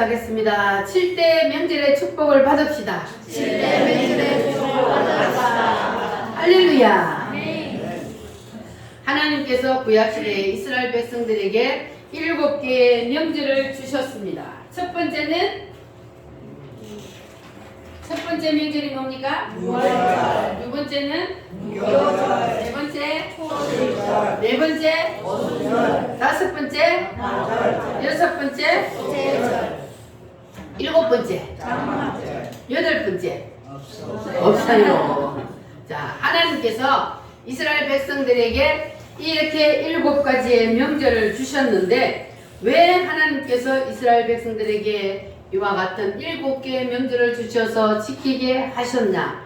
하겠습니다. 7대 명절의 축복을 받읍시다. 7대 명절의 축복을 받읍시다. 할렐루야. 하나님께서 구약시대에 이스라엘 백성들에게 7개의 명절을 주셨습니다. 첫 번째 명절이 뭡니까? 유월절. 두 번째는 유월절. 세 번째 초실절. 네 번째 오순절. 다섯 번째 나절절. 여섯 번째 세절. 일곱 번째 장막절. 여덟 번째 없어요. 자, 하나님께서 이스라엘 백성들에게 이렇게 7가지의 명절을 주셨는데 왜 하나님께서 이스라엘 백성들에게 이와 같은 7개의 명절을 주셔서 지키게 하셨냐?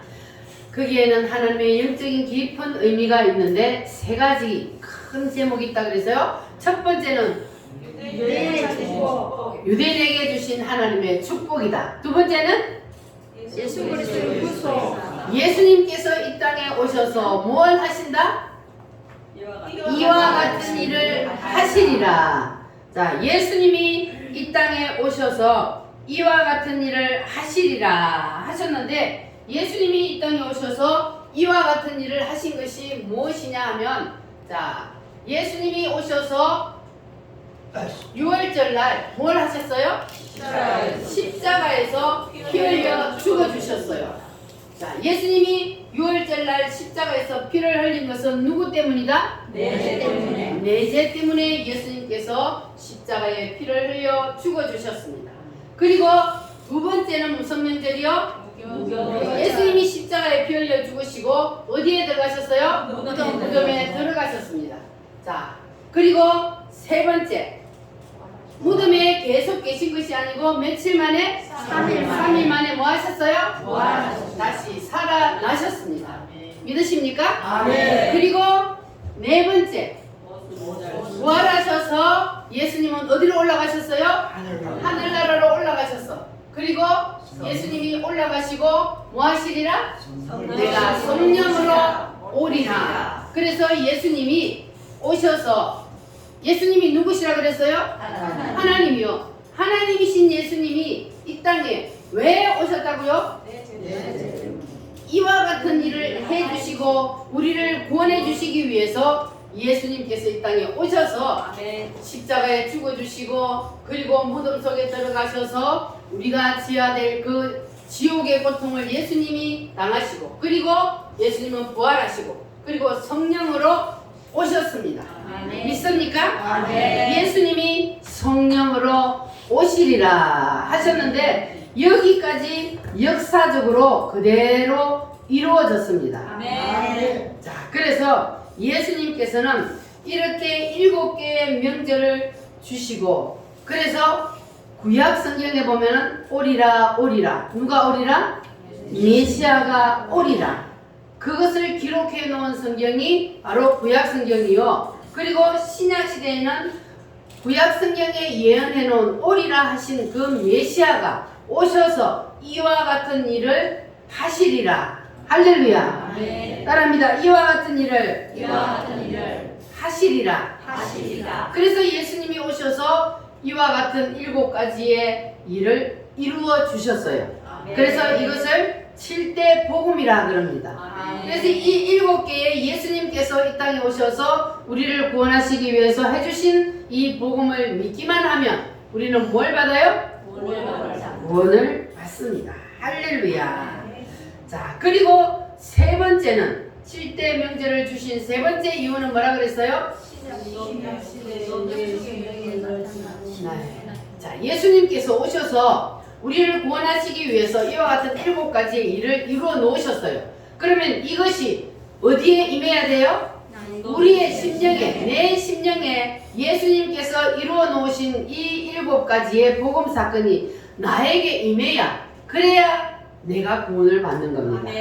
거기에는 하나님의 영적인 깊은 의미가 있는데 3가지 큰 제목이 있다 그래서요. 첫 번째는 유대인의 축복. 유대인에게 주신 하나님의 축복이다. 두 번째는 예수 그리스도의 구속. 예수님께서 이 땅에 오셔서 뭘 하신다? 이와 같은 일을 하시리라. 자, 예수님이 이 땅에 오셔서 이와 같은 일을 하시리라 하셨는데 예수님이 이 땅에 오셔서 이와 같은 일을 하신 것이 무엇이냐 하면, 자, 예수님이 오셔서 6월절 날 뭘 하셨어요? 십자가에서 피 흘려 죽어주셨어요. 자, 예수님이 6월절 날 십자가에서 피를 흘린 것은 누구 때문이다? 내 죄 때문에. 내 죄 때문에 예수님께서 십자가에 피를 흘려 죽어주셨습니다. 그리고 두 번째는 무슨 명절이요? 무교절. 예수님이 십자가에 피 흘려 죽으시고 어디에 들어가셨어요? 무덤에 들어가셨습니다. 자, 그리고 세 번째, 무덤에 계속 계신 것이 아니고 며칠 만에? 3일 만에 뭐 하셨어요? 부활하셨습니다. 다시 살아나셨습니다. 믿으십니까? 아멘. 그리고 네 번째, 부활하셔서 예수님은 어디로 올라가셨어요? 하늘나라로 올라가셨어. 그리고 예수님이 올라가시고 뭐 하시리라? 내가 성령으로 오리라. 그래서 예수님이 오셔서, 예수님이 누구시라 그랬어요? 하나님이요. 하나님이신 예수님이 이 땅에 왜 오셨다고요? 이와 같은 일을 해주시고 우리를 구원해 주시기 위해서 예수님께서 이 땅에 오셔서 십자가에 죽어주시고 그리고 무덤 속에 들어가셔서 우리가 지어야 될 그 지옥의 고통을 예수님이 당하시고 그리고 예수님은 부활하시고 그리고 성령으로 오셨습니다. 믿습니까? 예수님이 성령으로 오시리라 하셨는데 여기까지 역사적으로 그대로 이루어졌습니다. 자, 그래서 예수님께서는 이렇게 7개의 명절을 주시고 그래서 구약 성경에 보면은 오리라 오리라, 누가 오리라? 메시아가 오리라. 그것을 기록해 놓은 성경이 바로 구약 성경이요. 그리고 신약 시대에는 구약 성경에 예언해 놓은 오리라 하신 그 메시아가 오셔서 이와 같은 일을 하시리라. 할렐루야. 따라합니다. 이와 같은 일을 하시리라. 그래서 예수님이 오셔서 이와 같은 7가지의 일을 이루어 주셨어요. 그래서 이것을 7대 복음이라 그럽니다. 그래서 이 7개의 예수님께서 이 땅에 오셔서 우리를 구원하시기 위해서 해주신 이 복음을 믿기만 하면 우리는 뭘 받아요? 구원을 받습니다. 할렐루야. 자, 그리고 세 번째는 7대 명절을 주신 세 번째 이유는 뭐라 그랬어요? 자, 예수님께서 오셔서 우리를 구원하시기 위해서 이와 같은 7가지의 일을 이루어 놓으셨어요. 그러면 이것이 어디에 임해야 돼요? 우리의 심령에, 내 심령에 예수님께서 이루어 놓으신 이 7가지의 복음 사건이 나에게 임해야, 그래야 내가 구원을 받는 겁니다.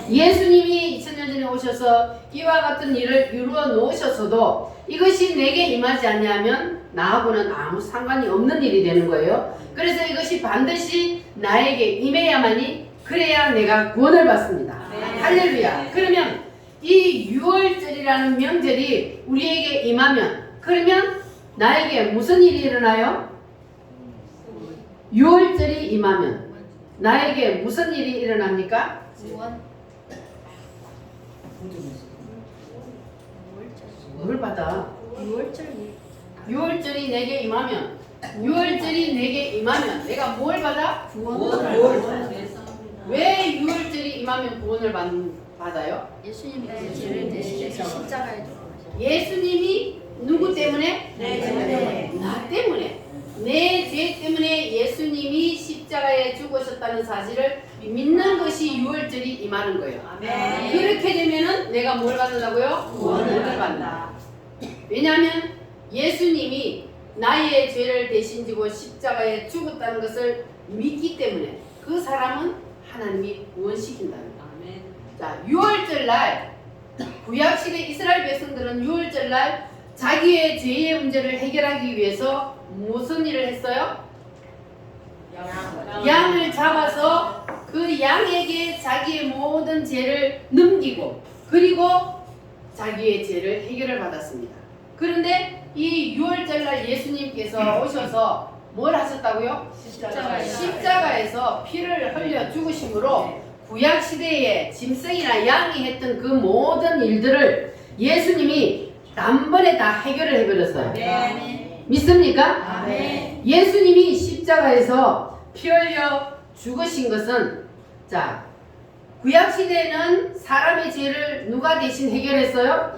예수님이 2000년 전에 오셔서 이와 같은 일을 이루어 놓으셨어도 이것이 내게 임하지 않냐면 나하고는 아무 상관이 없는 일이 되는 거예요. 그래서 이것이 반드시 나에게 임해야만이, 그래야 내가 구원을 받습니다. 할렐루야. 그러면 이 6월절이라는 명절이 우리에게 임하면, 그러면 나에게 무슨 일이 일어나요? 유월절이 임하면 나에게 무슨 일이 일어납니까? 구원. 뭘 받아? 6월절. 유월절이 내게 임하면 내가 뭘 받아? 구원. 왜 유월절이 임하면 구원을 받아요? 예수님이 내 죄를 대신해서 십자가에 죽으셨어요. 예수님이 누구 때문에? 내 때문에. 나 때문에. 내 죄 때문에 예수님이 십자가에 죽으셨다는 사실을 믿는 것이 유월절이 임하는 거예요. 아멘. 그렇게 되면은 내가 뭘 받는다고요? 구원을 받는다. 왜냐하면 예수님이 나의 죄를 대신 지고 십자가에 죽었다는 것을 믿기 때문에 그 사람은 하나님이 구원시킨답니다. 자, 6월절 날 구약시대 이스라엘 백성들은 6월절 날 자기의 죄의 문제를 해결하기 위해서 무슨 일을 했어요? 양을 잡아서 그 양에게 자기의 모든 죄를 넘기고 그리고 자기의 죄를 해결을 받았습니다. 그런데 이 6월절 날 예수님께서 오셔서 뭘 하셨다고요? 십자가에서 피를 흘려 죽으심으로 구약시대에 짐승이나 양이 했던 그 모든 일들을 예수님이 단번에 다 해결을 해버렸어요. 믿습니까? 아멘. 예수님이 십자가에서 피 흘려 죽으신 것은 자 구약시대에는 사람의 죄를 누가 대신 해결했어요?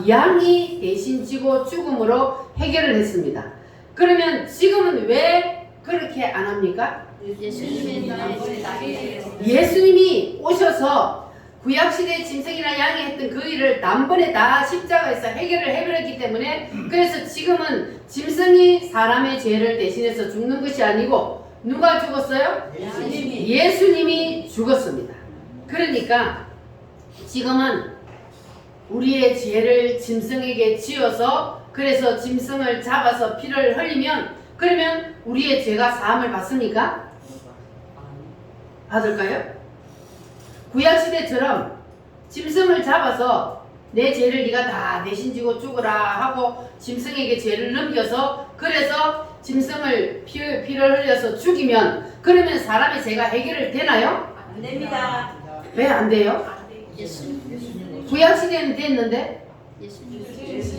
양이 대신 지고 죽음으로 해결을 했습니다. 그러면 지금은 왜 그렇게 안 합니까? 예수님이 오셔서 구약시대의 짐승이나 양이 했던 그 일을 단번에 다 십자가에서 해결을 해버렸기 때문에 그래서 지금은 짐승이 사람의 죄를 대신해서 죽는 것이 아니고 누가 죽었어요? 예수님이 죽었습니다. 그러니까 지금은 우리의 죄를 짐승에게 지어서 그래서 짐승을 잡아서 피를 흘리면 그러면 우리의 죄가 사함을 받습니까? 받을까요? 구약시대처럼 짐승을 잡아서 내 죄를 네가 다 대신 지고 죽으라 하고 짐승에게 죄를 넘겨서 그래서 짐승을 피를 흘려서 죽이면 그러면 사람의 죄가 해결을 되나요? 안 됩니다. 왜 안 돼요? 구약시대는 됐는데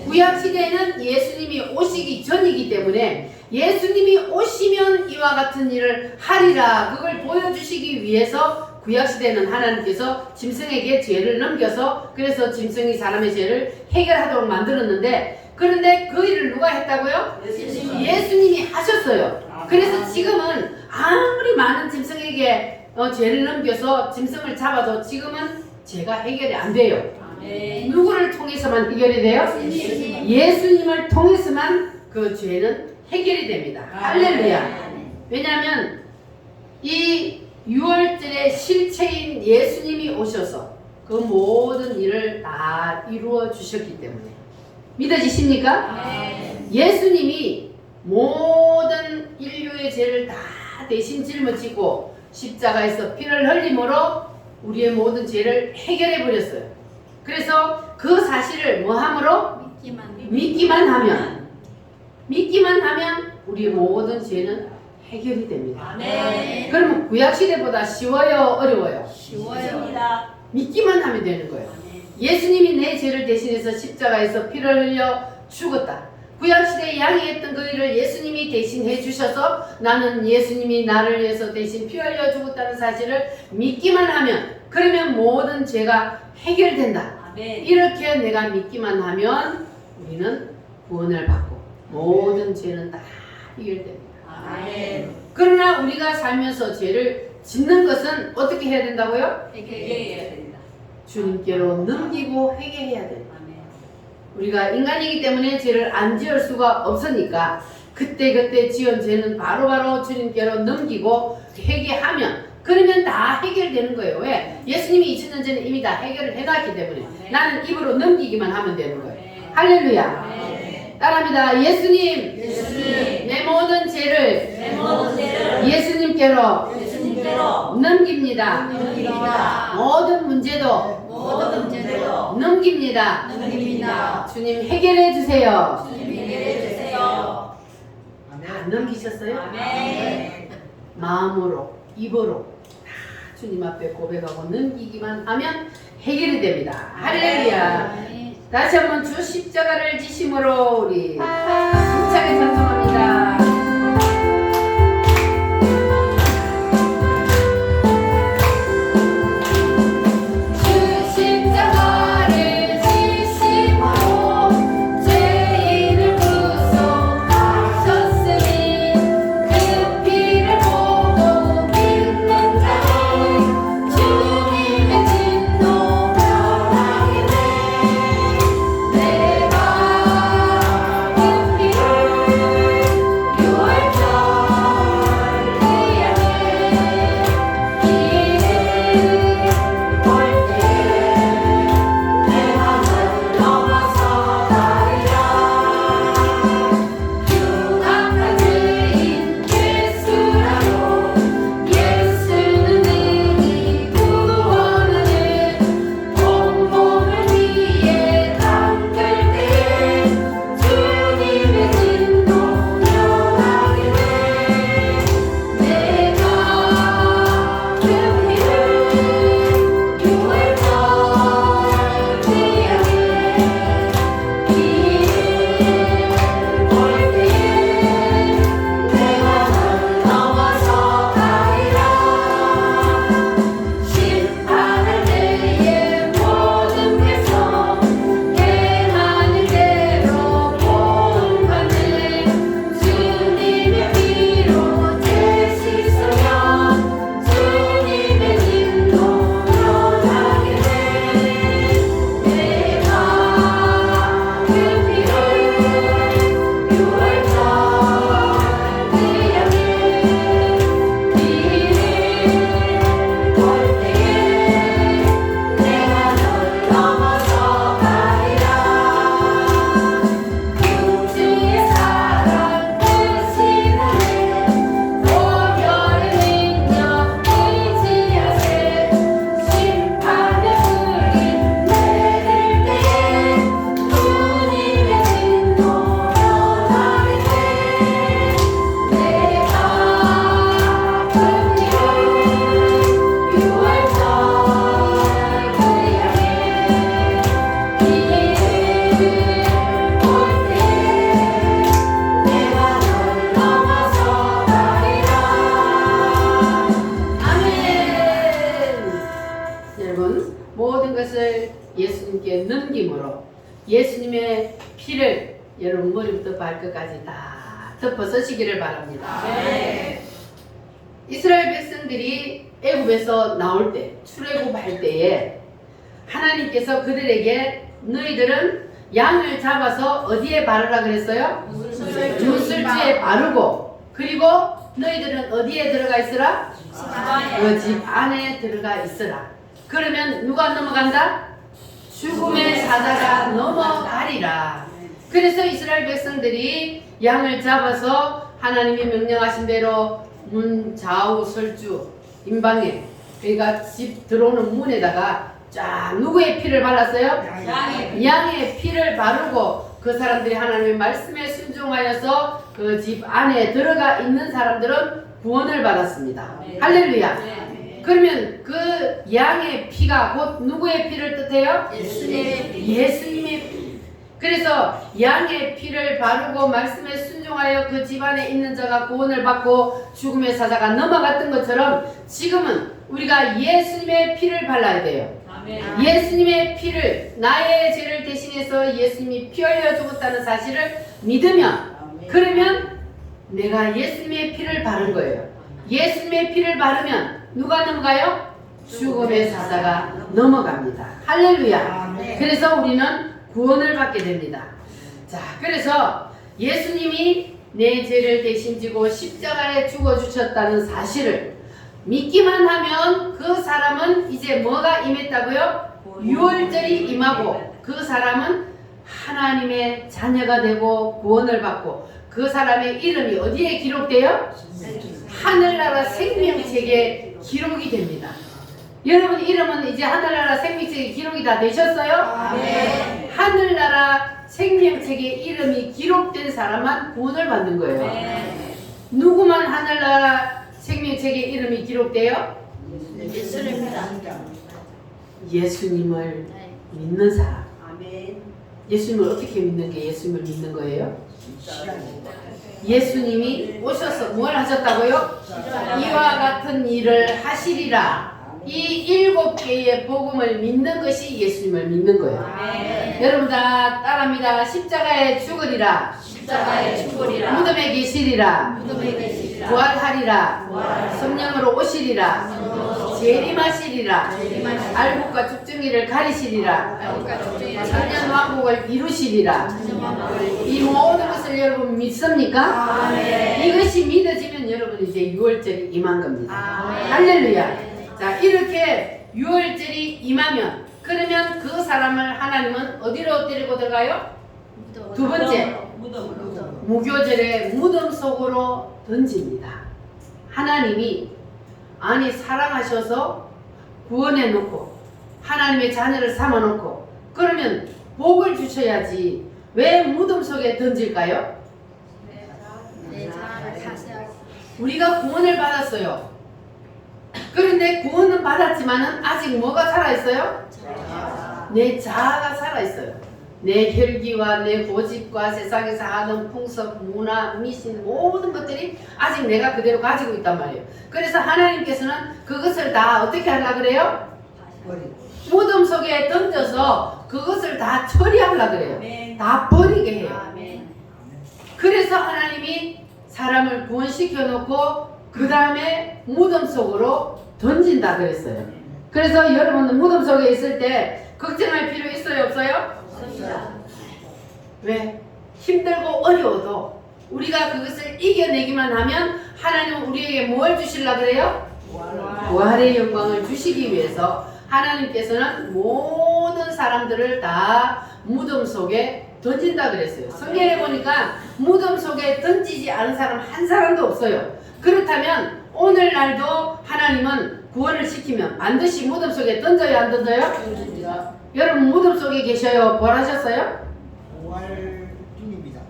구약시대에는 예수님이 오시기 전이기 때문에 예수님이 오시면 이와 같은 일을 하리라 그걸 보여주시기 위해서 구약시대에는 하나님께서 짐승에게 죄를 넘겨서 그래서 짐승이 사람의 죄를 해결하도록 만들었는데 그런데 그 일을 누가 했다고요? 예수님이 하셨어요. 그래서 지금은 아무리 많은 짐승에게 죄를 넘겨서 짐승을 잡아도 지금은 죄가 해결이 안 돼요. 누구를 통해서만 해결이 돼요? 예수님을 통해서만 그 죄는 해결이 됩니다. 할렐루야. 왜냐하면 이 6월절의 실체인 예수님이 오셔서 그 모든 일을 다 이루어 주셨기 때문에 믿어지십니까? 예수님이 모든 인류의 죄를 다 대신 짊어지고 십자가에서 피를 흘림으로 우리의 모든 죄를 해결해 버렸어요. 그래서 그 사실을 뭐함으로? 믿기만 하면 우리의 모든 죄는 해결이 됩니다. 그러면 구약시대보다 쉬워요? 어려워요? 쉬워요. 믿기만 하면 되는 거예요. 예수님이 내 죄를 대신해서 십자가에서 피를 흘려 죽었다. 구약시대에 양이 했던 그 일을 예수님이 대신 해주셔서 나는 예수님이 나를 위해서 대신 피 흘려 죽었다는 사실을 믿기만 하면 그러면 모든 죄가 해결된다. 이렇게 내가 믿기만 하면 우리는 구원을 받고 모든 죄는 다 해결됩니다. 그러나 우리가 살면서 죄를 짓는 것은 어떻게 해야 된다고요? 주님께로 넘기고 회개해야 됩니다. 우리가 인간이기 때문에 죄를 안 지을 수가 없으니까 그때 지은 죄는 바로바로 주님께로 넘기고 회개하면 그러면 다 해결되는 거예요. 왜? 예수님이 2000년 전에 이미 다 해결을 해놨기 때문에 나는 입으로 넘기기만 하면 되는 거예요. 할렐루야. 따라합니다. 예수님, 내 모든 죄를 예수님께로 넘깁니다. 모든 문제도 넘깁니다. 주님 해결해 주세요. 넘기셨어요? 아멘. 마음으로, 입으로 다 주님 앞에 고백하고 넘기기만 하면 해결이 됩니다. 할렐루야. 다시 한번 주 십자가를 지심으로 우리 힘차게 찬송합니다. 모든 것을 예수님께 넘김으로 예수님의 피를 여러분 머리부터 발끝까지 다 덮어 쓰시기를 바랍니다. 네. 이스라엘 백성들이 애굽에서 나올 때, 출애굽할 때에 하나님께서 그들에게 너희들은 양을 잡아서 어디에 바르라 그랬어요? 문술주에 바르고, 그리고 너희들은 어디에 들어가 있으라? 그 집 안에 들어가 있으라. 그러면 누가 넘어간다? 죽음의 사자가 넘어가리라. 그래서 이스라엘 백성들이 양을 잡아서 하나님이 명령하신 대로 문 좌우 설주 임방에, 그러니까 집 들어오는 문에다가 쫙 누구의 피를 발랐어요? 양의 피를 바르고 그 사람들이 하나님의 말씀에 순종하여서 그 집 안에 들어가 있는 사람들은 구원을 받았습니다. 할렐루야. 그러면 그 양의 피가 곧 누구의 피를 뜻해요? 예수님의 피. 그래서 양의 피를 바르고 말씀에 순종하여 그 집안에 있는 자가 구원을 받고 죽음의 사자가 넘어갔던 것처럼 지금은 우리가 예수님의 피를 발라야 돼요. 예수님의 피를, 나의 죄를 대신해서 예수님이 피 흘려 죽었다는 사실을 믿으면, 그러면 내가 예수님의 피를 바른 거예요. 예수님의 피를 바르면 누가 넘어가요? 죽음의 사자가 넘어갑니다. 할렐루야. 그래서 우리는 구원을 받게 됩니다. 자, 그래서 예수님이 내 죄를 대신 지고 십자가에 죽어주셨다는 사실을 믿기만 하면 그 사람은 이제 뭐가 임했다고요? 유월절이 임하고 그 사람은 하나님의 자녀가 되고 구원을 받고 그 사람의 이름이 어디에 기록돼요? 하늘나라 생명책에 기록이 됩니다. 여러분 이름은 이제 하늘나라 생명책에 기록이 다 되셨어요? 네. 하늘나라 생명책에 이름이 기록된 사람만 구원을 받는 거예요. 누구만 하늘나라 생명책에 이름이 기록돼요? 예수님입니다. 예수님을 믿는 사람. 아멘. 예수님을 어떻게 믿는 게 예수님을 믿는 거예요? 예수님이 오셔서 뭘 하셨다고요? 이와 같은 일을 하시리라. 이 7개의 복음을 믿는 것이 예수님을 믿는 거예요. 아멘. 여러분 다 따라합니다. 십자가에 죽으리라. 십자가에 죽으리라. 무덤에 계시리라. 무덤에 계시리라. 부활하리라. 부활하리라. 성령으로 오시리라. 성령으로 재림하시리라. 재림하시리라. 알곡과 죽정이를 가리시리라. 알곡과 죽정이를 천년 왕국을 이루시리라. 가리시리라. 이 모든 것을 여러분 믿습니까? 아멘. 이것이 믿어지면 여러분 이제 6월절이 임한 겁니다. 아멘. 할렐루야. 자, 이렇게 6월절이 임하면 그러면 그 사람을 하나님은 어디로 데리고 들어가요? 두 번째, 무덤. 무교절에 무덤 속으로 던집니다. 하나님이 아니 사랑하셔서 구원해 놓고 하나님의 자녀를 삼아 놓고 그러면 복을 주셔야지 왜 무덤 속에 던질까요? 내 자아를 사세요. 우리가 구원을 받았어요. 그런데 구원은 받았지만은 아직 뭐가 살아있어요? 내 자아가 살아있어요. 내 혈기와 내 고집과 세상에서 하는 풍습, 문화, 미신 모든 것들이 아직 내가 그대로 가지고 있단 말이에요. 그래서 하나님께서는 그것을 다 어떻게 하려고 그래요? 무덤 속에 던져서 그것을 다 처리하려고 그래요. 아멘. 다 버리게 해요. 아멘. 그래서 하나님이 사람을 구원시켜 놓고 그 다음에 무덤 속으로 던진다 그랬어요. 그래서 여러분은 무덤 속에 있을 때 걱정할 필요 있어요 없어요? 없습니다. 왜? 힘들고 어려워도 우리가 그것을 이겨내기만 하면 하나님은 우리에게 뭘 주시려고 그래요? 부활의 영광을 주시기 위해서 하나님께서는 모든 사람들을 다 무덤 속에 던진다 그랬어요. 성경에 보니까 무덤 속에 던지지 않은 사람 한 사람도 없어요. 그렇다면 오늘날도 하나님은 구원을 시키면 반드시 무덤 속에 던져요 안 던져요? 여러분 무덤 속에 계셔요? 부활하셨어요? 부활 중입니다.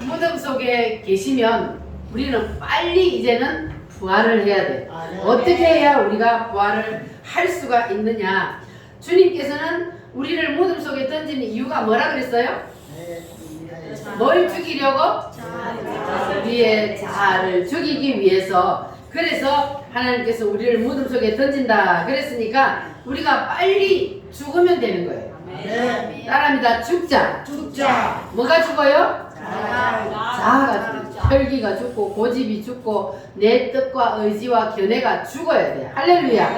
무덤 속에 계시면 우리는 빨리 이제는 부활을 해야 돼. 어떻게 해야 우리가 부활을 할 수가 있느냐? 주님께서는 우리를 무덤 속에 던지는 이유가 뭐라 그랬어요? 뭘 죽이려고? 우리의 자아를 죽이기 위해서. 그래서 하나님께서 우리를 무덤 속에 던진다 그랬으니까 우리가 빨리 죽으면 되는 거예요. 아멘. 따라합니다. 죽자. 죽자. 뭐가 죽어요? 자아가 자아가 죽죠. 혈기가 죽고 고집이 죽고 내 뜻과 의지와 견해가 죽어야 돼요. 할렐루야.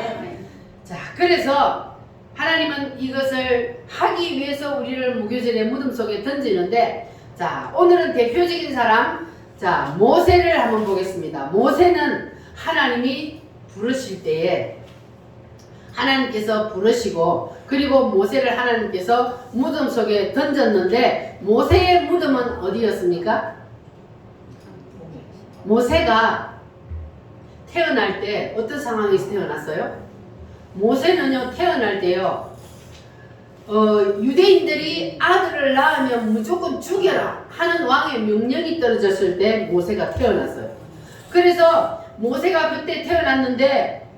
자, 그래서 하나님은 이것을 하기 위해서 우리를 무교절의 무덤 속에 던지는데, 자, 오늘은 대표적인 사람, 자, 모세를 한번 보겠습니다. 모세는 하나님이 부르실 때에 하나님께서 부르시고, 그리고 모세를 하나님께서 무덤 속에 던졌는데, 모세의 무덤은 어디였습니까? 모세가 태어날 때 어떤 상황에서 태어났어요? 모세는요, 태어날 때요, 유대인들이 아들을 낳으면 무조건 죽여라 하는 왕의 명령이 떨어졌을 때 모세가 태어났어요. 그래서 모세가 그때 태어났는데,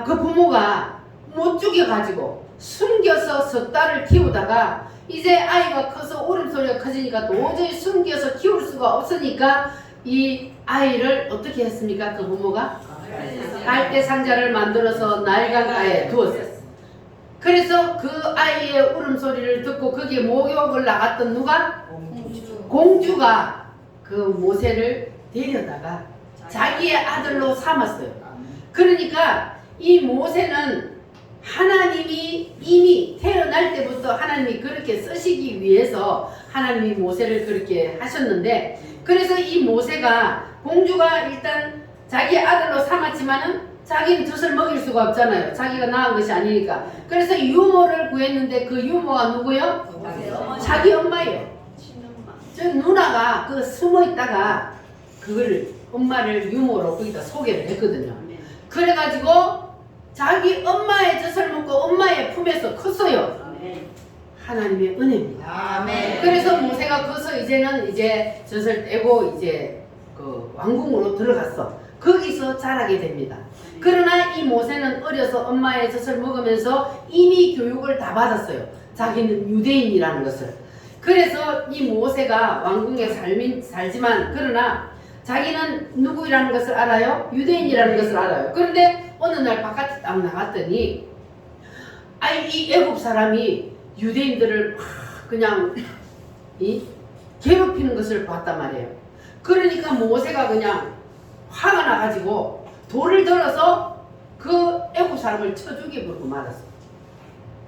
그 부모가 못 죽여가지고 숨겨서 석 달을 키우다가 이제 아이가 커서 울음소리가 커지니까 도저히 숨겨서 키울 수가 없으니까 이 아이를 어떻게 했습니까? 그 부모가 갈대 상자를 만들어서 나일강가에 두었어요. 그래서 그 아이의 울음소리를 듣고 거기에 목욕을 나갔던 누가? 공주가 그 모세를 데려다가 자기의 아들로 삼았어요. 그러니까 이 모세는 하나님이 이미 태어날 때부터 하나님이 그렇게 쓰시기 위해서 하나님이 모세를 그렇게 하셨는데, 그래서 이 모세가 공주가 일단 자기 아들로 삼았지만은 자기는 젖을 먹일 수가 없잖아요. 자기가 낳은 것이 아니니까. 그래서 유모를 구했는데 그 유모가 누구요? 자기 엄마예요. 저 누나가 그 숨어 있다가 그거를 엄마를 유모로 거기다 소개를 했거든요. 그래가지고 자기 엄마의 젖을 먹고 엄마의 품에서 컸어요. 하나님의 은혜입니다. 아멘. 그래서 모세가 거기서 이제 젖을 떼고 이제 그 왕궁으로 들어갔어. 거기서 자라게 됩니다. 그러나 이 모세는 어려서 엄마의 젖을 먹으면서 이미 교육을 다 받았어요. 자기는 유대인이라는 것을. 그래서 이 모세가 왕궁에 살지만 그러나 자기는 누구라는 것을 알아요? 유대인이라는 것을 알아요. 그런데 어느 날 바깥에 딱 나갔더니 이 애굽 사람이 유대인들을 막 그냥 괴롭히는 것을 봤단 말이에요. 그러니까 모세가 그냥 화가 나가지고 돌을 들어서 그 애굽 사람을 쳐 죽여버리고 말았어.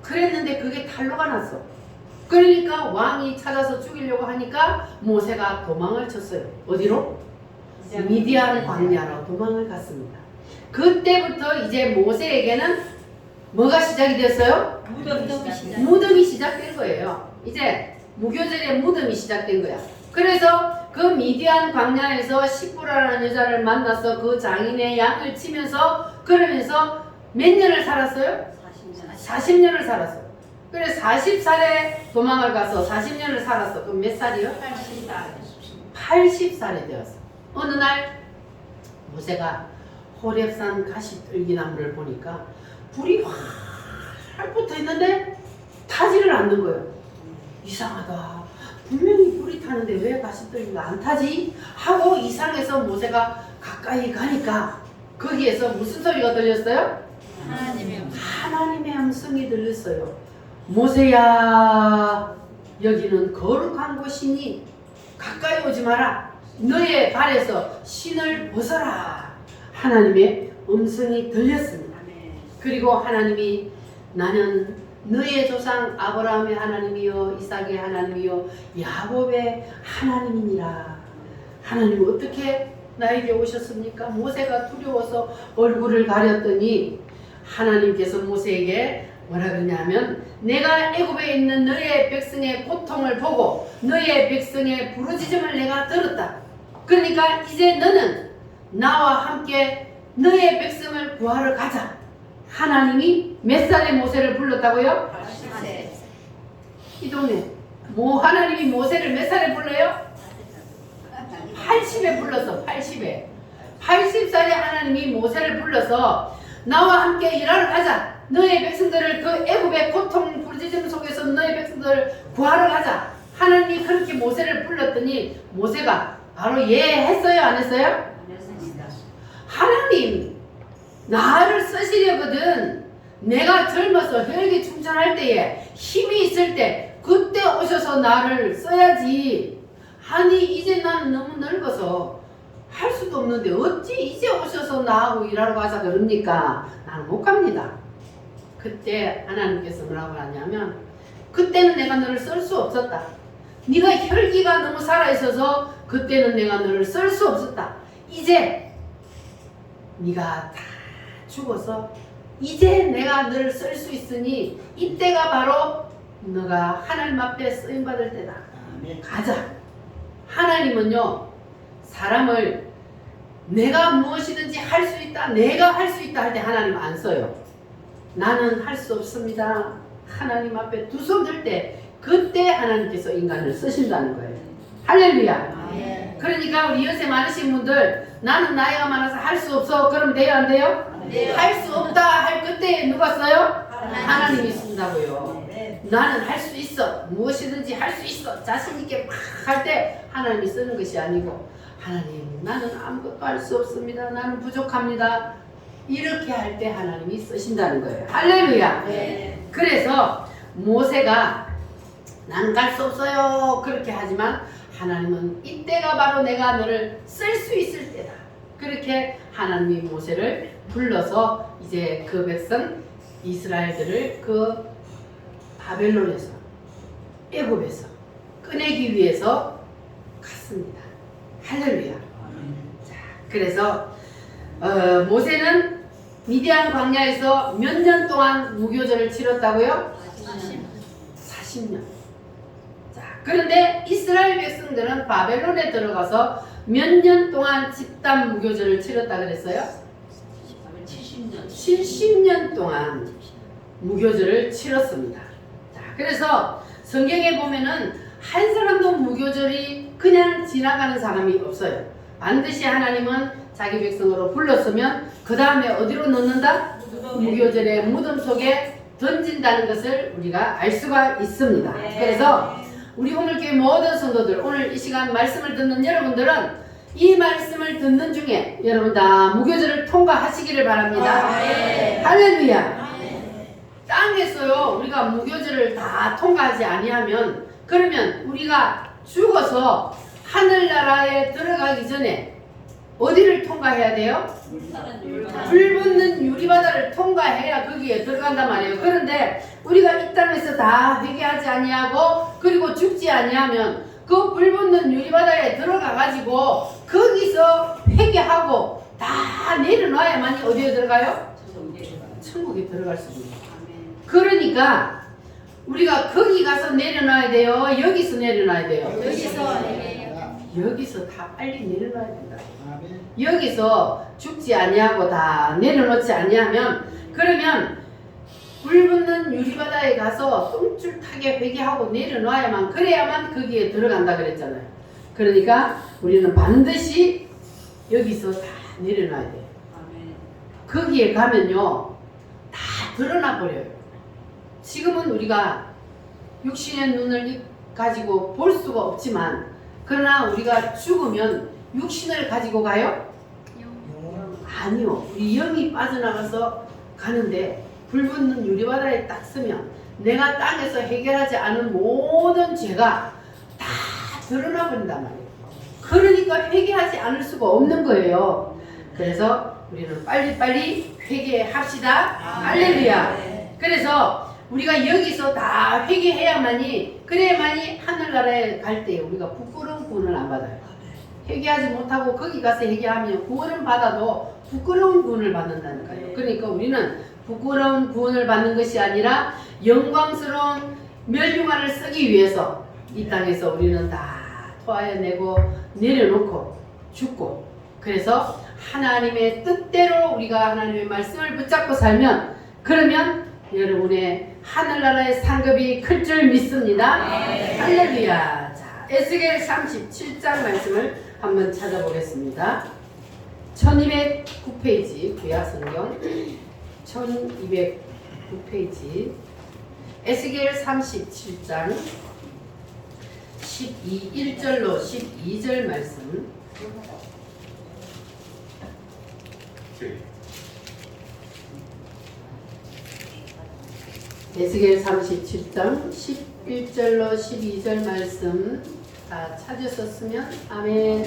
그랬는데 그게 탈로가 났어. 그러니까 왕이 찾아서 죽이려고 하니까 모세가 도망을 쳤어요. 어디로? 미디안 광야로 도망을 갔습니다. 그때부터 이제 모세에게는 뭐가 시작이 됐어요? 무덤이 시작된 거예요. 이제 무교절의 무덤이 시작된 거야. 그래서 그 미디안 광야에서 시프라라는 여자를 만나서 그 장인의 양을 치면서 그러면서 몇 년을 살았어요? 40년을 살았어. 그래 40살에 도망을 가서 40년을 살았어. 그럼 몇 살이요? 80살이 되었어. 어느 날 모세가 호렙산 가시떨기나무를 보니까 불이 확 붙어 있는데 타지를 않는 거예요. 이상하다. 분명히 불이 타는데 왜 가시떨기가 안 타지? 하고 이상해서 모세가 가까이 가니까 거기에서 무슨 소리가 들렸어요? 하나님의 음성이 들렸어요. 모세야, 여기는 거룩한 곳이니 가까이 오지 마라. 너의 발에서 신을 벗어라. 하나님의 음성이 들렸습니다. 그리고 하나님이 나는 너의 조상 아브라함의 하나님이요 이삭의 하나님이요 야곱의 하나님이니라. 하나님 어떻게 나에게 오셨습니까? 모세가 두려워서 얼굴을 가렸더니 하나님께서 모세에게 뭐라 그러냐면 내가 애굽에 있는 너의 백성의 고통을 보고 너의 백성의 부르짖음을 내가 들었다. 그러니까 이제 너는 나와 함께 너의 백성을 구하러 가자. 하나님이 몇 살에 모세를 불렀다고요? 80세. 이 동네 하나님이 모세를 몇 살에 불러요? 80에 불렀어. 80에 80살에 하나님이 모세를 불러서 나와 함께 일하러 가자. 너의 백성들을 그 애굽의 고통 부르짖음 속에서 너의 백성들을 구하러 가자. 하나님이 그렇게 모세를 불렀더니 모세가 바로 예 했어요? 안 했어요? 하나님 나를 쓰시려거든. 내가 젊어서 혈기 충천할 때에 힘이 있을 때 그때 오셔서 나를 써야지. 아니 이제 나는 너무 늙어서 할 수도 없는데 어찌 이제 오셔서 나하고 일하러 가자 그럽니까? 나는 못 갑니다. 그때 하나님께서 뭐라고 하냐면 그때는 내가 너를 쓸 수 없었다. 네가 혈기가 너무 살아있어서 그때는 내가 너를 쓸 수 없었다. 이제 네가 다 죽어서 이제 내가 너를 쓸 수 있으니 이때가 바로 너가 하나님 앞에 쓰임받을 때다. 가자. 하나님은요 사람을 내가 무엇이든지 할 수 있다, 내가 할 수 있다 할 때 하나님 안 써요. 나는 할 수 없습니다. 하나님 앞에 두 손 들 때 그때 하나님께서 인간을 쓰신다는 거예요. 할렐루야. 그러니까 우리 연세 많으신 분들 나는 나이가 많아서 할 수 없어. 그럼 돼요 안 돼요? 할 수 없다 할 그때 누가 써요? 하나님이 쓴다고요. 나는 할 수 있어. 무엇이든지 할 수 있어. 자신 있게 막 할 때 하나님이 쓰는 것이 아니고 하나님 나는 아무것도 할 수 없습니다. 나는 부족합니다. 이렇게 할 때 하나님이 쓰신다는 거예요. 할렐루야. 그래서 모세가 나는 갈 수 없어요 그렇게 하지만 하나님은 이때가 바로 내가 너를 쓸 수 있을 때다. 그렇게 하나님이 모세를 불러서 이제 그 백성 이스라엘들을 그 바벨론에서 애굽에서 꺼내기 위해서 갔습니다. 할렐루야. 자, 그래서 모세는 미디안 광야에서 몇 년 동안 무교절을 치렀다고요? 40년. 자, 그런데 이스라엘 백성들은 바벨론에 들어가서 몇 년 동안 집단 무교절을 치렀다 그랬어요? 70년 동안 무교절을 치렀습니다. 자, 그래서 성경에 보면은 한 사람도 무교절이 그냥 지나가는 사람이 없어요. 반드시 하나님은 자기 백성으로 불렀으면 그 다음에 어디로 넣는다? 무교절의 무덤 속에 던진다는 것을 우리가 알 수가 있습니다. 그래서 우리 오늘교회 모든 성도들, 오늘 이 시간 말씀을 듣는 여러분들은 이 말씀을 듣는 중에 여러분 다 무교절을 통과하시기를 바랍니다. 할렐루야. 땅에서요 우리가 무교절을 다 통과하지 아니하면 그러면 우리가 죽어서 하늘나라에 들어가기 전에 어디를 통과해야 돼요? 불 붙는 유리바다를 통과해야 거기에 들어간단 말이에요. 그런데 우리가 이 땅에서 다 회개하지 아니하고 그리고 죽지 아니하면 그 불 붙는 유리바다에 들어가 가지고 거기서 회개하고 다 내려놔야만 어디에 들어가요? 천국에 들어갈 수 있는. 그러니까 우리가 거기 가서 내려놔야 돼요? 여기서 내려놔야 돼요? 여기서 다 빨리 내려놔야 된다. 여기서 죽지 아니하고 다 내려놓지 아니하면 그러면 불 붙는 유리바다에 가서 똥줄타게 회개하고 내려놔야만 그래야만 거기에 들어간다 그랬잖아요. 그러니까 우리는 반드시 여기서 다 내려놔야 돼요. 거기에 가면요 다 드러나 버려요. 지금은 우리가 육신의 눈을 가지고 볼 수가 없지만 그러나 우리가 죽으면 육신을 가지고 가요? 아니요. 우리 영이 빠져나가서 가는데 불 붙는 유리바다에 딱 서면 내가 땅에서 해결하지 않은 모든 죄가 다 드러나 버린단 말이에요. 그러니까 회개하지 않을 수가 없는 거예요. 그래서 우리는 빨리빨리 회개합시다. 할렐루야. 그래서 우리가 여기서 다 회개해야만이 그래야만이 하늘나라에 갈 때 우리가 부끄러운 구원을 안 받아요. 회개하지 못하고 거기 가서 회개하면 구원을 받아도 부끄러운 구원을 받는다니까요. 그러니까 우리는 부끄러운 구원을 받는 것이 아니라 영광스러운 멸류관을 쓰기 위해서 이 땅에서 우리는 다 토하여내고 내려놓고 죽고 그래서 하나님의 뜻대로 우리가 하나님의 말씀을 붙잡고 살면 그러면 여러분의 하늘나라의 상급이 클 줄 믿습니다. 할렐루야. 자, 에스겔 37장 말씀을 한번 찾아보겠습니다. 1209페이지 구약성경 1209페이지 에스겔 37장 1절로 12절 말씀. 에스겔 37장 11절로 12절 말씀 다 찾으셨으면 아멘.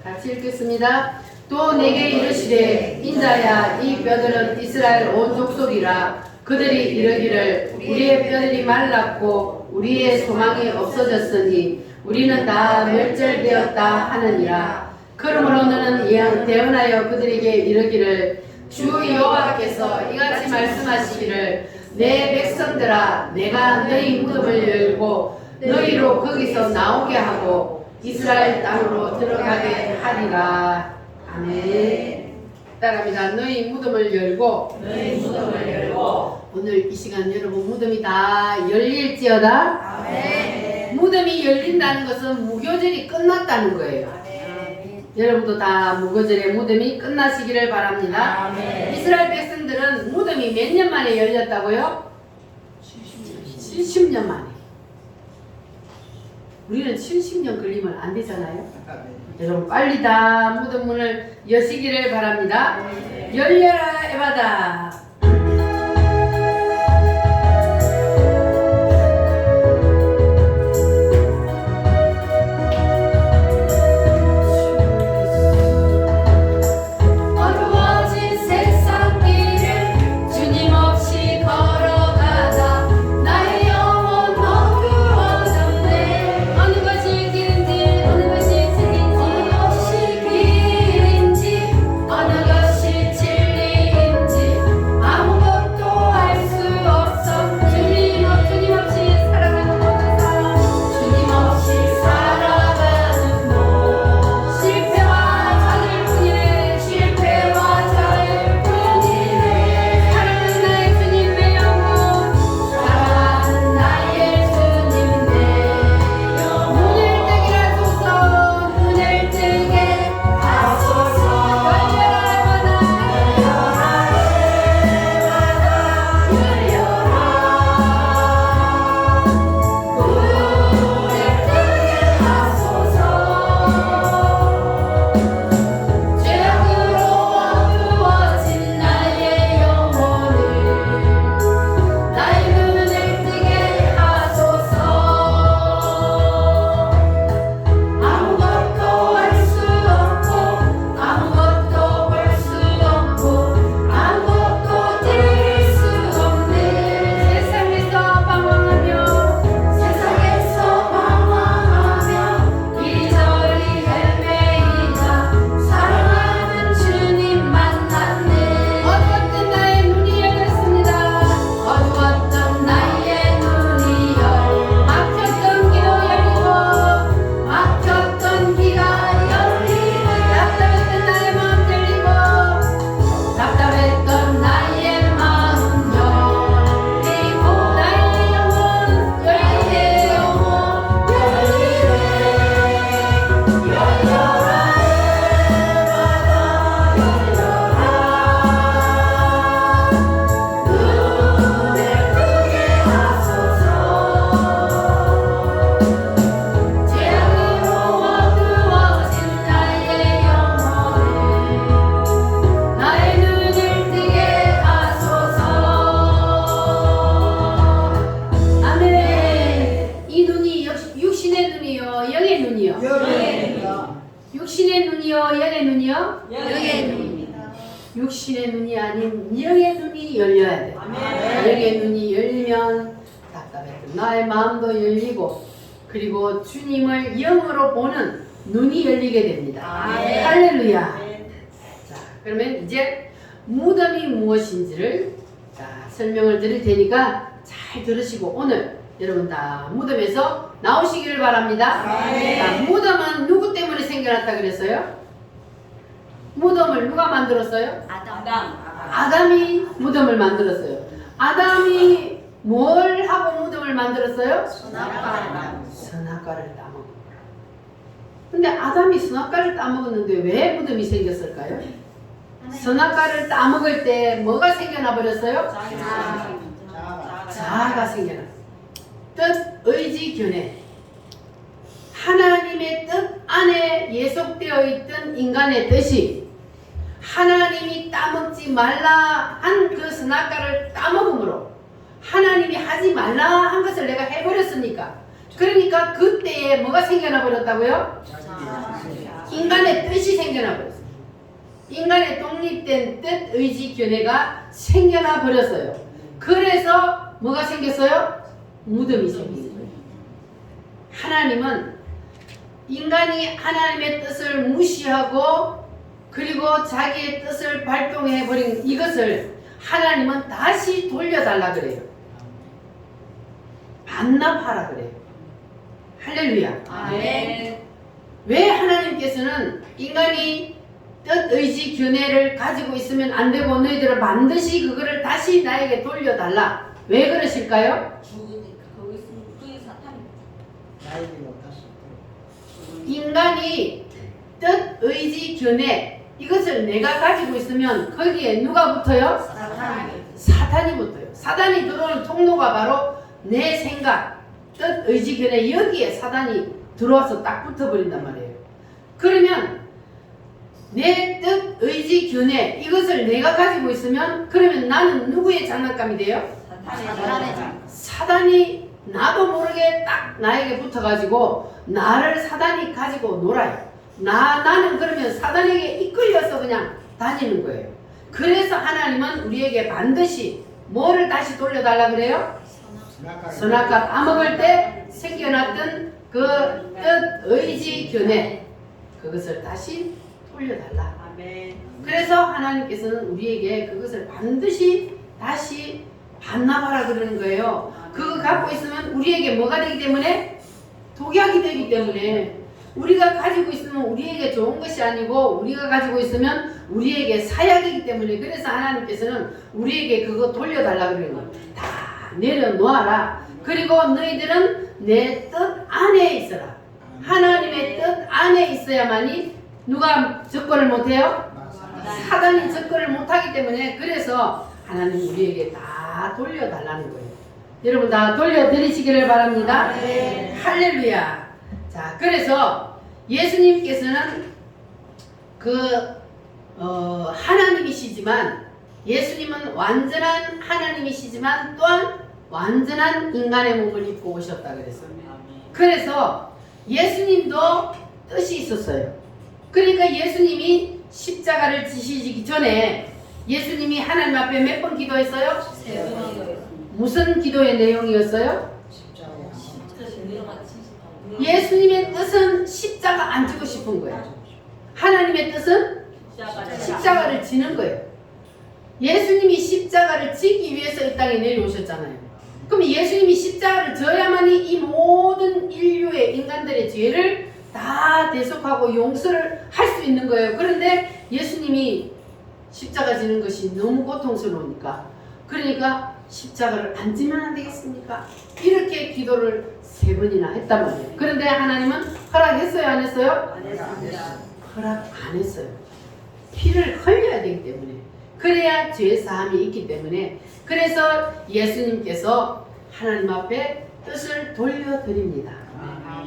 같이 읽겠습니다. 또 내게 이르시되 인자야 이 뼈들은 이스라엘 온 족속이라. 그들이 이르기를 우리의 뼈들이 말랐고 우리의 소망이 없어졌으니 우리는 다 멸절되었다 하느니라. 그러므로 너는 이왕 대언하여 그들에게 이르기를 주 여호와께서 이같이 말씀하시기를 내 백성들아 내가 너희 무덤을 열고 너희로 거기서 나오게 하고 이스라엘 땅으로 들어가게 하리라. 아멘. 따라합니다. 너희 무덤을 열고 오늘 이 시간 여러분 무덤이 다 열릴지어다. 아멘. 무덤이 열린다는 것은 무교절이 끝났다는 거예요. 여러분도 다 무교절의 무덤이 끝나시기를 바랍니다. 아멘. 이스라엘 백성들은 무덤이 몇 년 만에 열렸다고요? 70년 만에. 우리는 70년 걸리면 안 되잖아요. 여러분 빨리 다 무덤 문을 여시기를 바랍니다. 열려라 에바다. 어느 것이 진리인지 육신의 눈이 아닌 영의 눈이 열려야 돼. 영의 눈이 열리면 답답했던 나의 마음도 열리고 그리고 주님을 영으로 보는 눈이 열리게 됩니다. 할렐루야. 자, 그러면 이제 무덤이 무엇인지를 설명을 드릴 테니까 잘 들으시고 오늘 여러분 다 무덤에서 나오시기를 바랍니다. 자, 무덤은 누구 때문에 생겨났다 그랬어요? 무덤을 누가 만들었어요? 아담이 무덤을 만들었어요. 아담이 뭘 하고 무덤을 만들었어요? 선악과를 따먹은 거예요. 근데 아담이 선악과를 따먹었는데 왜 무덤이 생겼을까요? 선악과를 따먹을 때 뭐가 생겨나 버렸어요? 자아가 생겨났어요. 뜻, 의지, 견해. 하나님의 뜻 안에 예속되어 있던 인간의 뜻이 하나님이 따먹지 말라 한 그 선악과를 따먹음으로 하나님이 하지 말라 한 것을 내가 해버렸으니까 그러니까 그때에 뭐가 생겨나 버렸다고요? 인간의 뜻이 생겨나 버렸어요. 인간의 독립된 뜻, 의지, 견해가 생겨나 버렸어요. 그래서 뭐가 생겼어요? 무덤이 생긴 거예요. 하나님은 인간이 하나님의 뜻을 무시하고 그리고 자기의 뜻을 발동해버린 이것을 하나님은 다시 돌려달라 그래요. 반납하라 그래요. 할렐루야. 왜 하나님께서는 인간이 뜻, 의지, 견해를 가지고 있으면 안 되고 너희들은 반드시 그거를 다시 나에게 돌려달라. 왜 그러실까요? 나에게 못할 수 있도록. 인간이 뜻, 의지, 견해 이것을 내가 가지고 있으면 거기에 누가 붙어요? 사탄이 붙어요. 사탄이 들어오는 통로가 바로 내 생각, 뜻, 의지, 견해 여기에 사탄이 들어와서 딱 붙어버린단 말이에요. 그러면 내 뜻, 의지, 견해 이것을 내가 가지고 있으면 그러면 나는 누구의 장난감이 돼요? 사탄이 나도 모르게 딱 나에게 붙어가지고 나를 사단이 가지고 놀아요. 나는 그러면 사단에게 이끌려서 그냥 다니는 거예요. 그래서 하나님은 우리에게 반드시 뭐를 다시 돌려달라 그래요? 선악과 따먹을 때 생겨났던 그 뜻, 의지, 견해 그것을 다시 돌려달라. 그래서 하나님께서는 우리에게 그것을 반드시 다시 반납하라 그러는 거예요. 그거 갖고 있으면 우리에게 뭐가 되기 때문에? 독약이 되기 때문에 우리가 가지고 있으면 우리에게 좋은 것이 아니고 우리가 가지고 있으면 우리에게 사약이기 때문에 그래서 하나님께서는 우리에게 그거 돌려달라 그러는 거예요. 다 내려놓아라. 그리고 너희들은 내 뜻 안에 있어라. 하나님의 뜻 안에 있어야만이 누가 접근을 못해요? 사단이 접근을 못하기 때문에 그래서 하나님 우리에게 다 돌려달라는 거예요. 여러분 다 돌려드리시기를 바랍니다. 할렐루야. 자, 그래서 예수님께서는 하나님이시지만 예수님은 완전한 하나님이시지만 또한 완전한 인간의 몸을 입고 오셨다 그랬어요. 그래서 예수님도 뜻이 있었어요. 그러니까 예수님이 십자가를 지시기 전에 예수님이 하나님 앞에 몇 번 기도했어요? 무슨 기도의 내용이었어요? 예수님의 뜻은 십자가 안 지고 싶은 거예요. 하나님의 뜻은 십자가를 지는 거예요. 예수님이 십자가를 지기 위해서 이 땅에 내려오셨잖아요. 그럼 예수님이 십자가를 져야만이 이 모든 인류의 인간들의 죄를 다 대속하고 용서를 할 수 있는 거예요. 그런데 예수님이 십자가 지는 것이 너무 고통스러우니까 그러니까 십자가를 안 지면 안 되겠습니까? 이렇게 기도를 3번이나 했단 말이에요. 그런데 하나님은 허락했어요? 안 했어요? 안 했습니다. 허락 안 했어요. 피를 흘려야 되기 때문에 그래야 죄 사함이 있기 때문에 그래서 예수님께서 하나님 앞에 뜻을 돌려드립니다.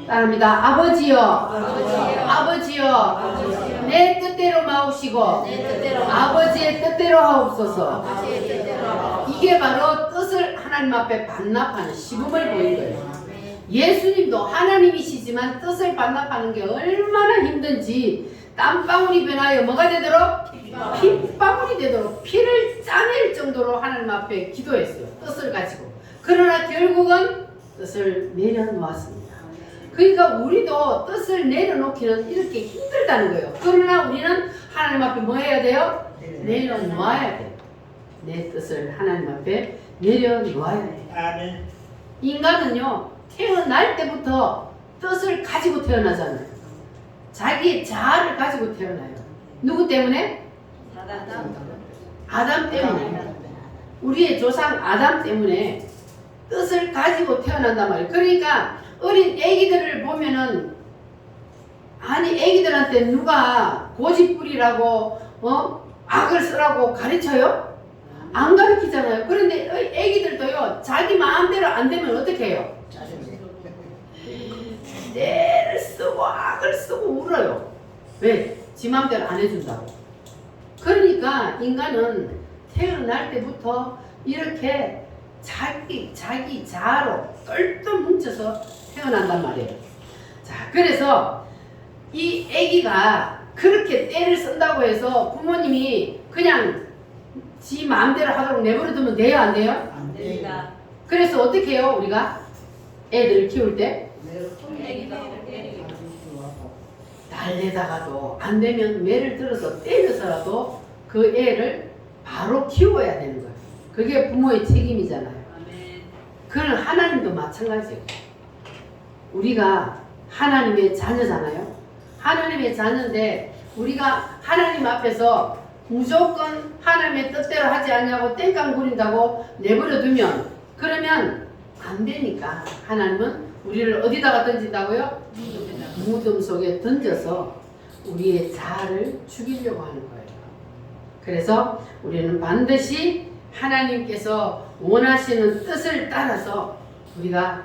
따릅니다. 아버지여, 아버지여, 내 뜻대로 마옵시고 아버지의 뜻대로 하옵소서. 이게 바로 뜻을 하나님 앞에 반납하는 시범을 보인 거예요. 예수님도 하나님이시지만 뜻을 반납하는 게 얼마나 힘든지 땀방울이 변하여 뭐가 되도록? 핏방울이 되도록 피를 짜낼 정도로 하나님 앞에 기도했어요. 뜻을 가지고. 그러나 결국은 뜻을 내려놓았습니다. 그러니까 우리도 뜻을 내려놓기는 이렇게 힘들다는 거예요. 그러나 우리는 하나님 앞에 뭐 해야 돼요? 내려놓아야 돼요. 내 뜻을 하나님 앞에 내려놓아야 돼요. 아멘. 인간은요, 태어날 때부터 뜻을 가지고 태어나잖아요. 자기 자아를 가지고 태어나요. 누구 때문에? 아담 때문에. 우리의 조상 아담 때문에 뜻을 가지고 태어난단 말이에요. 그러니까 어린 애기들을 보면은, 아니 애기들한테 누가 고집부리라고 악을 쓰라고 가르쳐요? 안 가르치잖아요. 그런데 애기들도요, 자기 마음대로 안 되면 어떻게 해요? 뇌를 쓰고 악을 쓰고 울어요. 왜? 지 마음대로 안 해준다고. 그러니까 인간은 태어날 때부터 이렇게 자기 자아로 똘똘 뭉쳐서 태어난단 말이에요. 자, 그래서 이 아기가 그렇게 떼를 쓴다고 해서 부모님이 그냥 지 마음대로 하도록 내버려 두면 돼요, 안 돼요? 안 됩니다. 그래서 어떻게 해요, 우리가? 애들을 키울 때? 달래다가도 안 되면 매를 들어서 때려서라도 그 애를 바로 키워야 되는 거예요. 그게 부모의 책임이잖아요. 그건 하나님도 마찬가지예요. 우리가 하나님의 자녀잖아요. 하나님의 자녀인데 우리가 하나님 앞에서 무조건 하나님의 뜻대로 하지 않냐고 땡깡 부린다고 내버려 두면, 그러면 안 되니까 하나님은 우리를 어디다가 던진다고요? 무덤 속에 던져서 우리의 자아를 죽이려고 하는 거예요. 그래서 우리는 반드시 하나님께서 원하시는 뜻을 따라서 우리가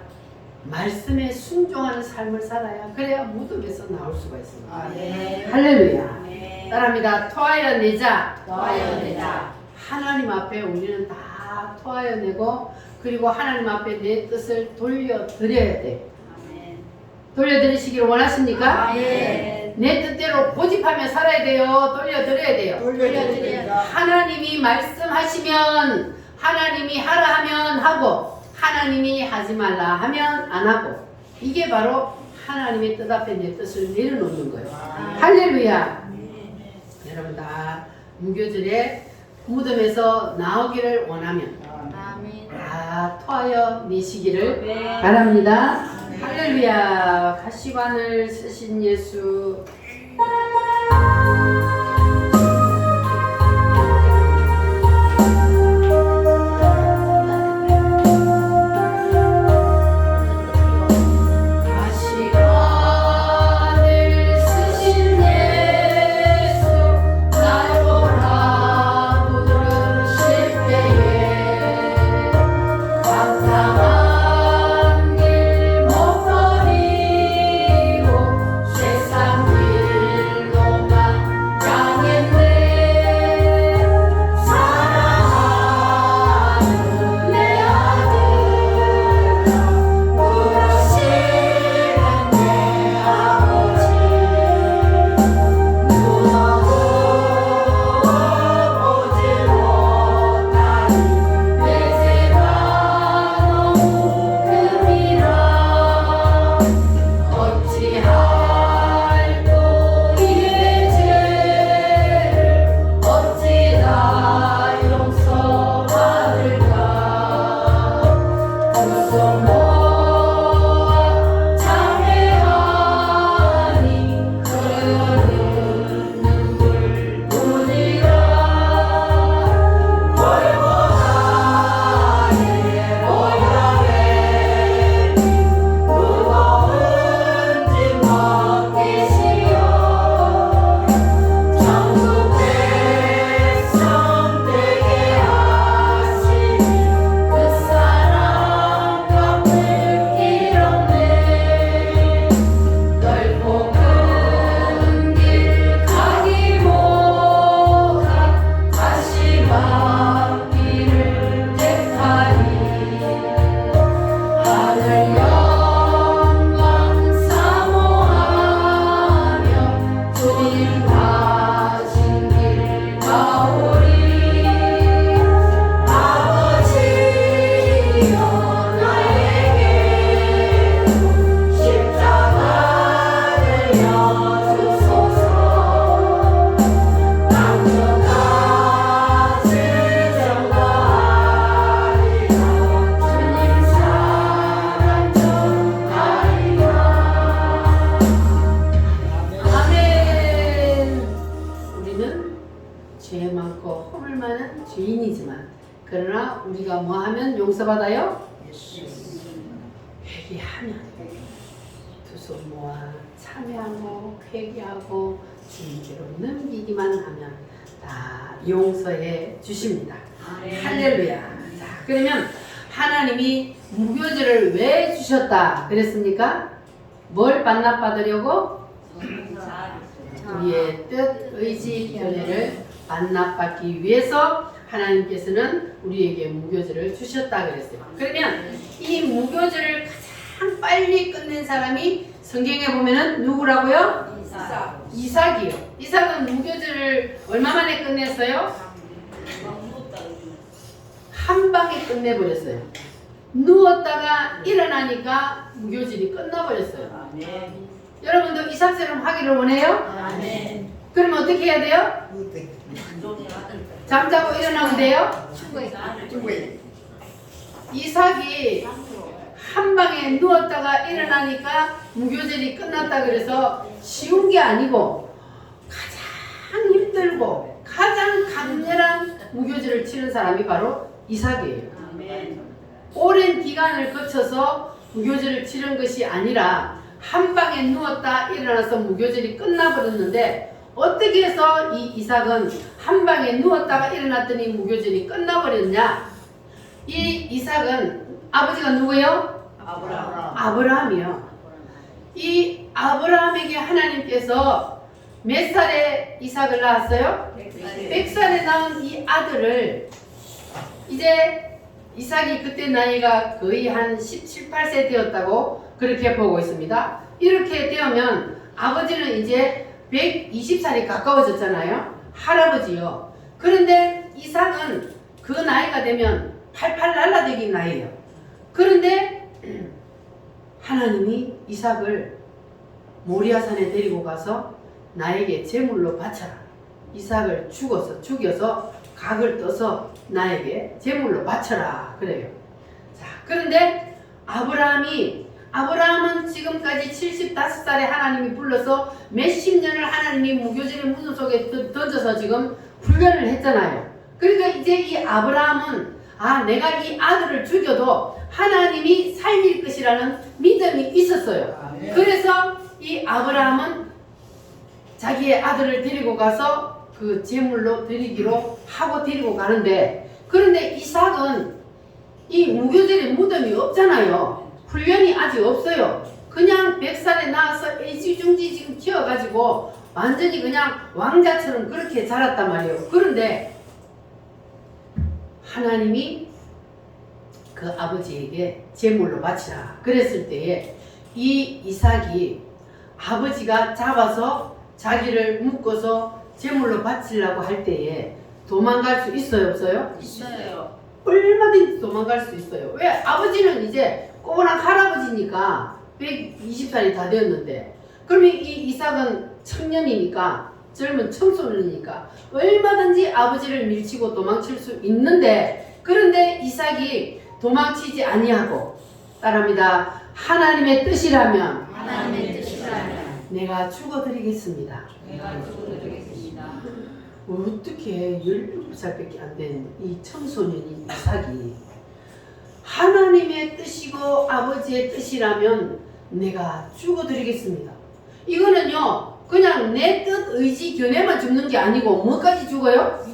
말씀에 순종하는 삶을 살아야, 그래야 무덤에서 나올 수가 있습니다. 아멘. 할렐루야. 네. 따라합니다. 토하여 내자. 토하여 내자. 하나님 앞에 우리는 다 토하여 내고, 그리고 하나님 앞에 내 뜻을 돌려드려야 돼. 돌려드리시기를 원하십니까? 아멘. 내 뜻대로 고집하며 살아야 돼요. 돌려드려야 돼요. 돌려드립니다. 하나님이 말씀하시면, 하나님이 하라 하면 하고, 하나님이 하지 말라 하면 안 하고, 이게 바로 하나님의 뜻 앞에 내 뜻을 내려놓는 거예요. 할렐루야. 여러분 다 무교절에 무덤에서 나오기를 원하면 아멘. 다 토하여 내시기를 네. 바랍니다. 할렐루야. 가시관을 쓰신 예수. 가시관을 쓰신 예수, 나로라 부르실 때에 황당한 길 못 버리고 세상 길 용서받아요? 회개하면 두 손 모아 참여하고 회개하고 주님께로 넘기기만 하면 다 용서해 주십니다. 할렐루야. 자, 그러면 하나님이 무교제를 왜 주셨다 그랬습니까? 뭘 반납받으려고? 우리의 뜻, 의지, 견해를 반납받기 위해서 하나님께서는 우리에게 무교제를 주셨다 그랬어요. 그러면 이 무교제를 가장 빨리 끝낸 사람이 성경에 보면은 누구라고요? 이삭이요. 이삭은 무교제를 얼마 만에 끝냈어요? 한 방에 끝내버렸어요. 누웠다가 일어나니까 무교절이 끝나버렸어요. 여러분도 이삭처럼 하기를 원해요? 그러면 어떻게 해야 돼요? 잠자고 일어나면 돼요? 이삭이 한 방에 누웠다가 일어나니까 무교절이 끝났다 그래서 쉬운 게 아니고 가장 힘들고 가장 강렬한 무교절을 치른 사람이 바로 이삭이에요. 오랜 기간을 거쳐서 무교절을 치른 것이 아니라 한 방에 누웠다 일어나서 무교절이 끝나버렸는데 어떻게 해서 이 이삭은 한 방에 누웠다가 일어났더니 무교절이 끝나버렸냐? 이 이삭은 아버지가 누구예요? 아브라함이요. 이 아브라함에게 하나님께서 몇 살에 이삭을 낳았어요? 100살에 낳은 이 아들을 이제 이삭이 그때 나이가 거의 한 17, 18세 되었다고 그렇게 보고 있습니다. 이렇게 되면 아버지는 이제 120살이 가까워졌잖아요. 할아버지요. 그런데 이삭은 그 나이가 되면 팔팔 날라다니는 나이예요. 그런데 하나님이 이삭을 모리아산에 데리고 가서 나에게 제물로 바쳐라. 이삭을 죽여서 각을 떠서 나에게 제물로 바쳐라. 그래요. 자, 그런데 아브라함은 지금까지 75살에 하나님이 불러서 몇십 년을 하나님이 무교절의 문서 속에 던져서 지금 훈련을 했잖아요. 그러니까 이제 이 아브라함은 내가 이 아들을 죽여도 하나님이 살릴 것이라는 믿음이 있었어요. 그래서 이 아브라함은 자기의 아들을 데리고 가서 그 제물로 드리기로 하고 데리고 가는데, 그런데 이삭은 이 무교절에 무덤이 없잖아요. 훈련이 아직 없어요. 그냥 100살에 나와서 애지중지 지금 키워가지고 완전히 그냥 왕자처럼 그렇게 자랐단 말이에요. 그런데 하나님이 그 아버지에게 제물로 바치라 그랬을 때에 이 이삭이 아버지가 잡아서 자기를 묶어서 제물로 바치려고 할 때에 도망갈 수 있어요, 없어요? 있어요. 얼마든지 도망갈 수 있어요. 왜? 아버지는 이제 꼬부랑 할아버지니까 120살이 다 되었는데, 그러면 이 이삭은 청년이니까, 젊은 청소년이니까 얼마든지 아버지를 밀치고 도망칠 수 있는데, 그런데 이삭이 도망치지 아니하고 따라합니다. 하나님의 뜻이라면 내가 죽어드리겠습니다. 어떻게 17살밖에 안 된 이 청소년인 이삭이 하나님의 뜻이고 아버지의 뜻이라면 내가 죽어드리겠습니다. 이거는요 그냥 내 뜻, 의지, 견해만 죽는 게 아니고 뭐까지 죽어요?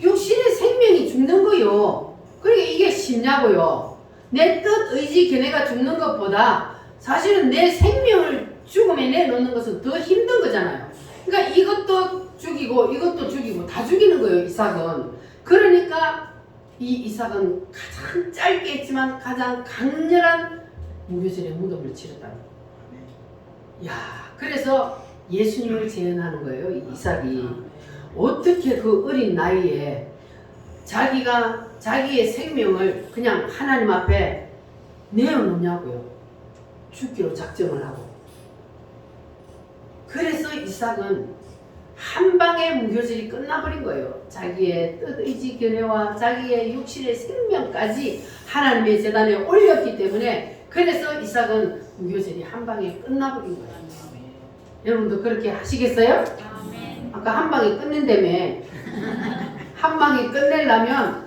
육신의 생명이 죽는 거요. 그러니까 이게 쉽냐고요. 내 뜻, 의지, 견해가 죽는 것보다 사실은 내 생명을 죽음에 내놓는 것은 더 힘든 거잖아요. 그러니까 이것도 죽이고 이것도 죽이고 다 죽이는 거예요, 이삭은. 그러니까 이 이삭은 가장 짧게 했지만 가장 강렬한 무교절의 무덤을 치렀다. 야, 그래서 예수님을 재현하는 거예요, 이 이삭이. 어떻게 그 어린 나이에 자기가 자기의 생명을 그냥 하나님 앞에 내어놓냐고요. 죽기로 작정을 하고. 그래서 이삭은 한 방에 무교절이 끝나버린 거예요. 자기의 뜻, 의지, 견해와 자기의 육신의 생명까지 하나님의 제단에 올렸기 때문에, 그래서 이삭은 무교절이 한 방에 끝나버린 거예요. 여러분도 그렇게 하시겠어요? 아까 한 방에 끝낸다며. 한 방에 끝내려면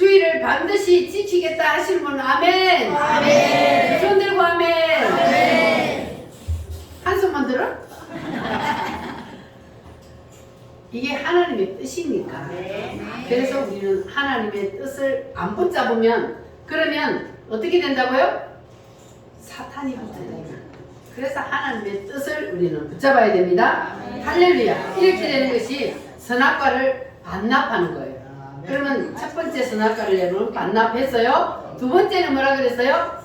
주의를 반드시 지키겠다 하시는 분은 아멘. 아멘. 손 들고 아멘. 아멘. 한손만 들어? 이게 하나님의 뜻이니까. 그래서 우리는 하나님의 뜻을 안 붙잡으면 그러면 어떻게 된다고요? 사탄이 붙어요. 그래서 하나님의 뜻을 우리는 붙잡아야 됩니다. 할렐루야. 이렇게 되는 것이 선악과를 반납하는 거예요. 그러면 첫 번째 선악과를 내면 반납했어요. 두 번째는 뭐라 그랬어요?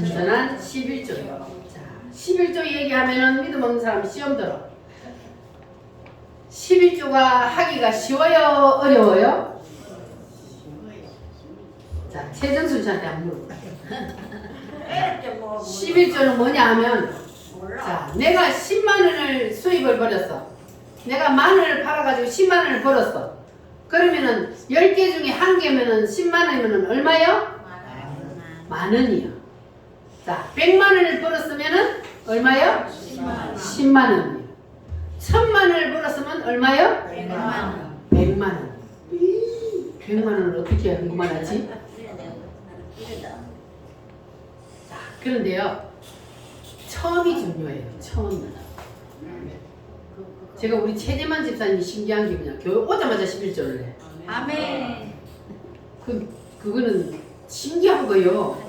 전한 11조요. 자, 11조 얘기하면은 믿음 없는 사람 시험 들어. 11조가 하기가 쉬워요? 어려워요? 자, 최정순 씨한테 한번 물어볼게요. 11조는 뭐냐 하면, 자, 내가 10만 원을 수입을 벌였어. 내가 마늘을 팔아가지고 10만 원을 벌었어. 그러면은 10개 중에 1개면은 10만 원이면은 얼마요? 만 원이요. 자, 100만 원을 벌었으면은 얼마요? 10만 원이요. 1000만 원을 벌었으면 얼마요? 100만 원. 100만 원을 어떻게 그만하지? 자, 그런데요. 처음이 중요해요. 처음이. 제가 우리 최재만 집사님이 신기한 게 그냥 교회 오자마자 11조를 해. 아멘. 그거는 신기한 거예요.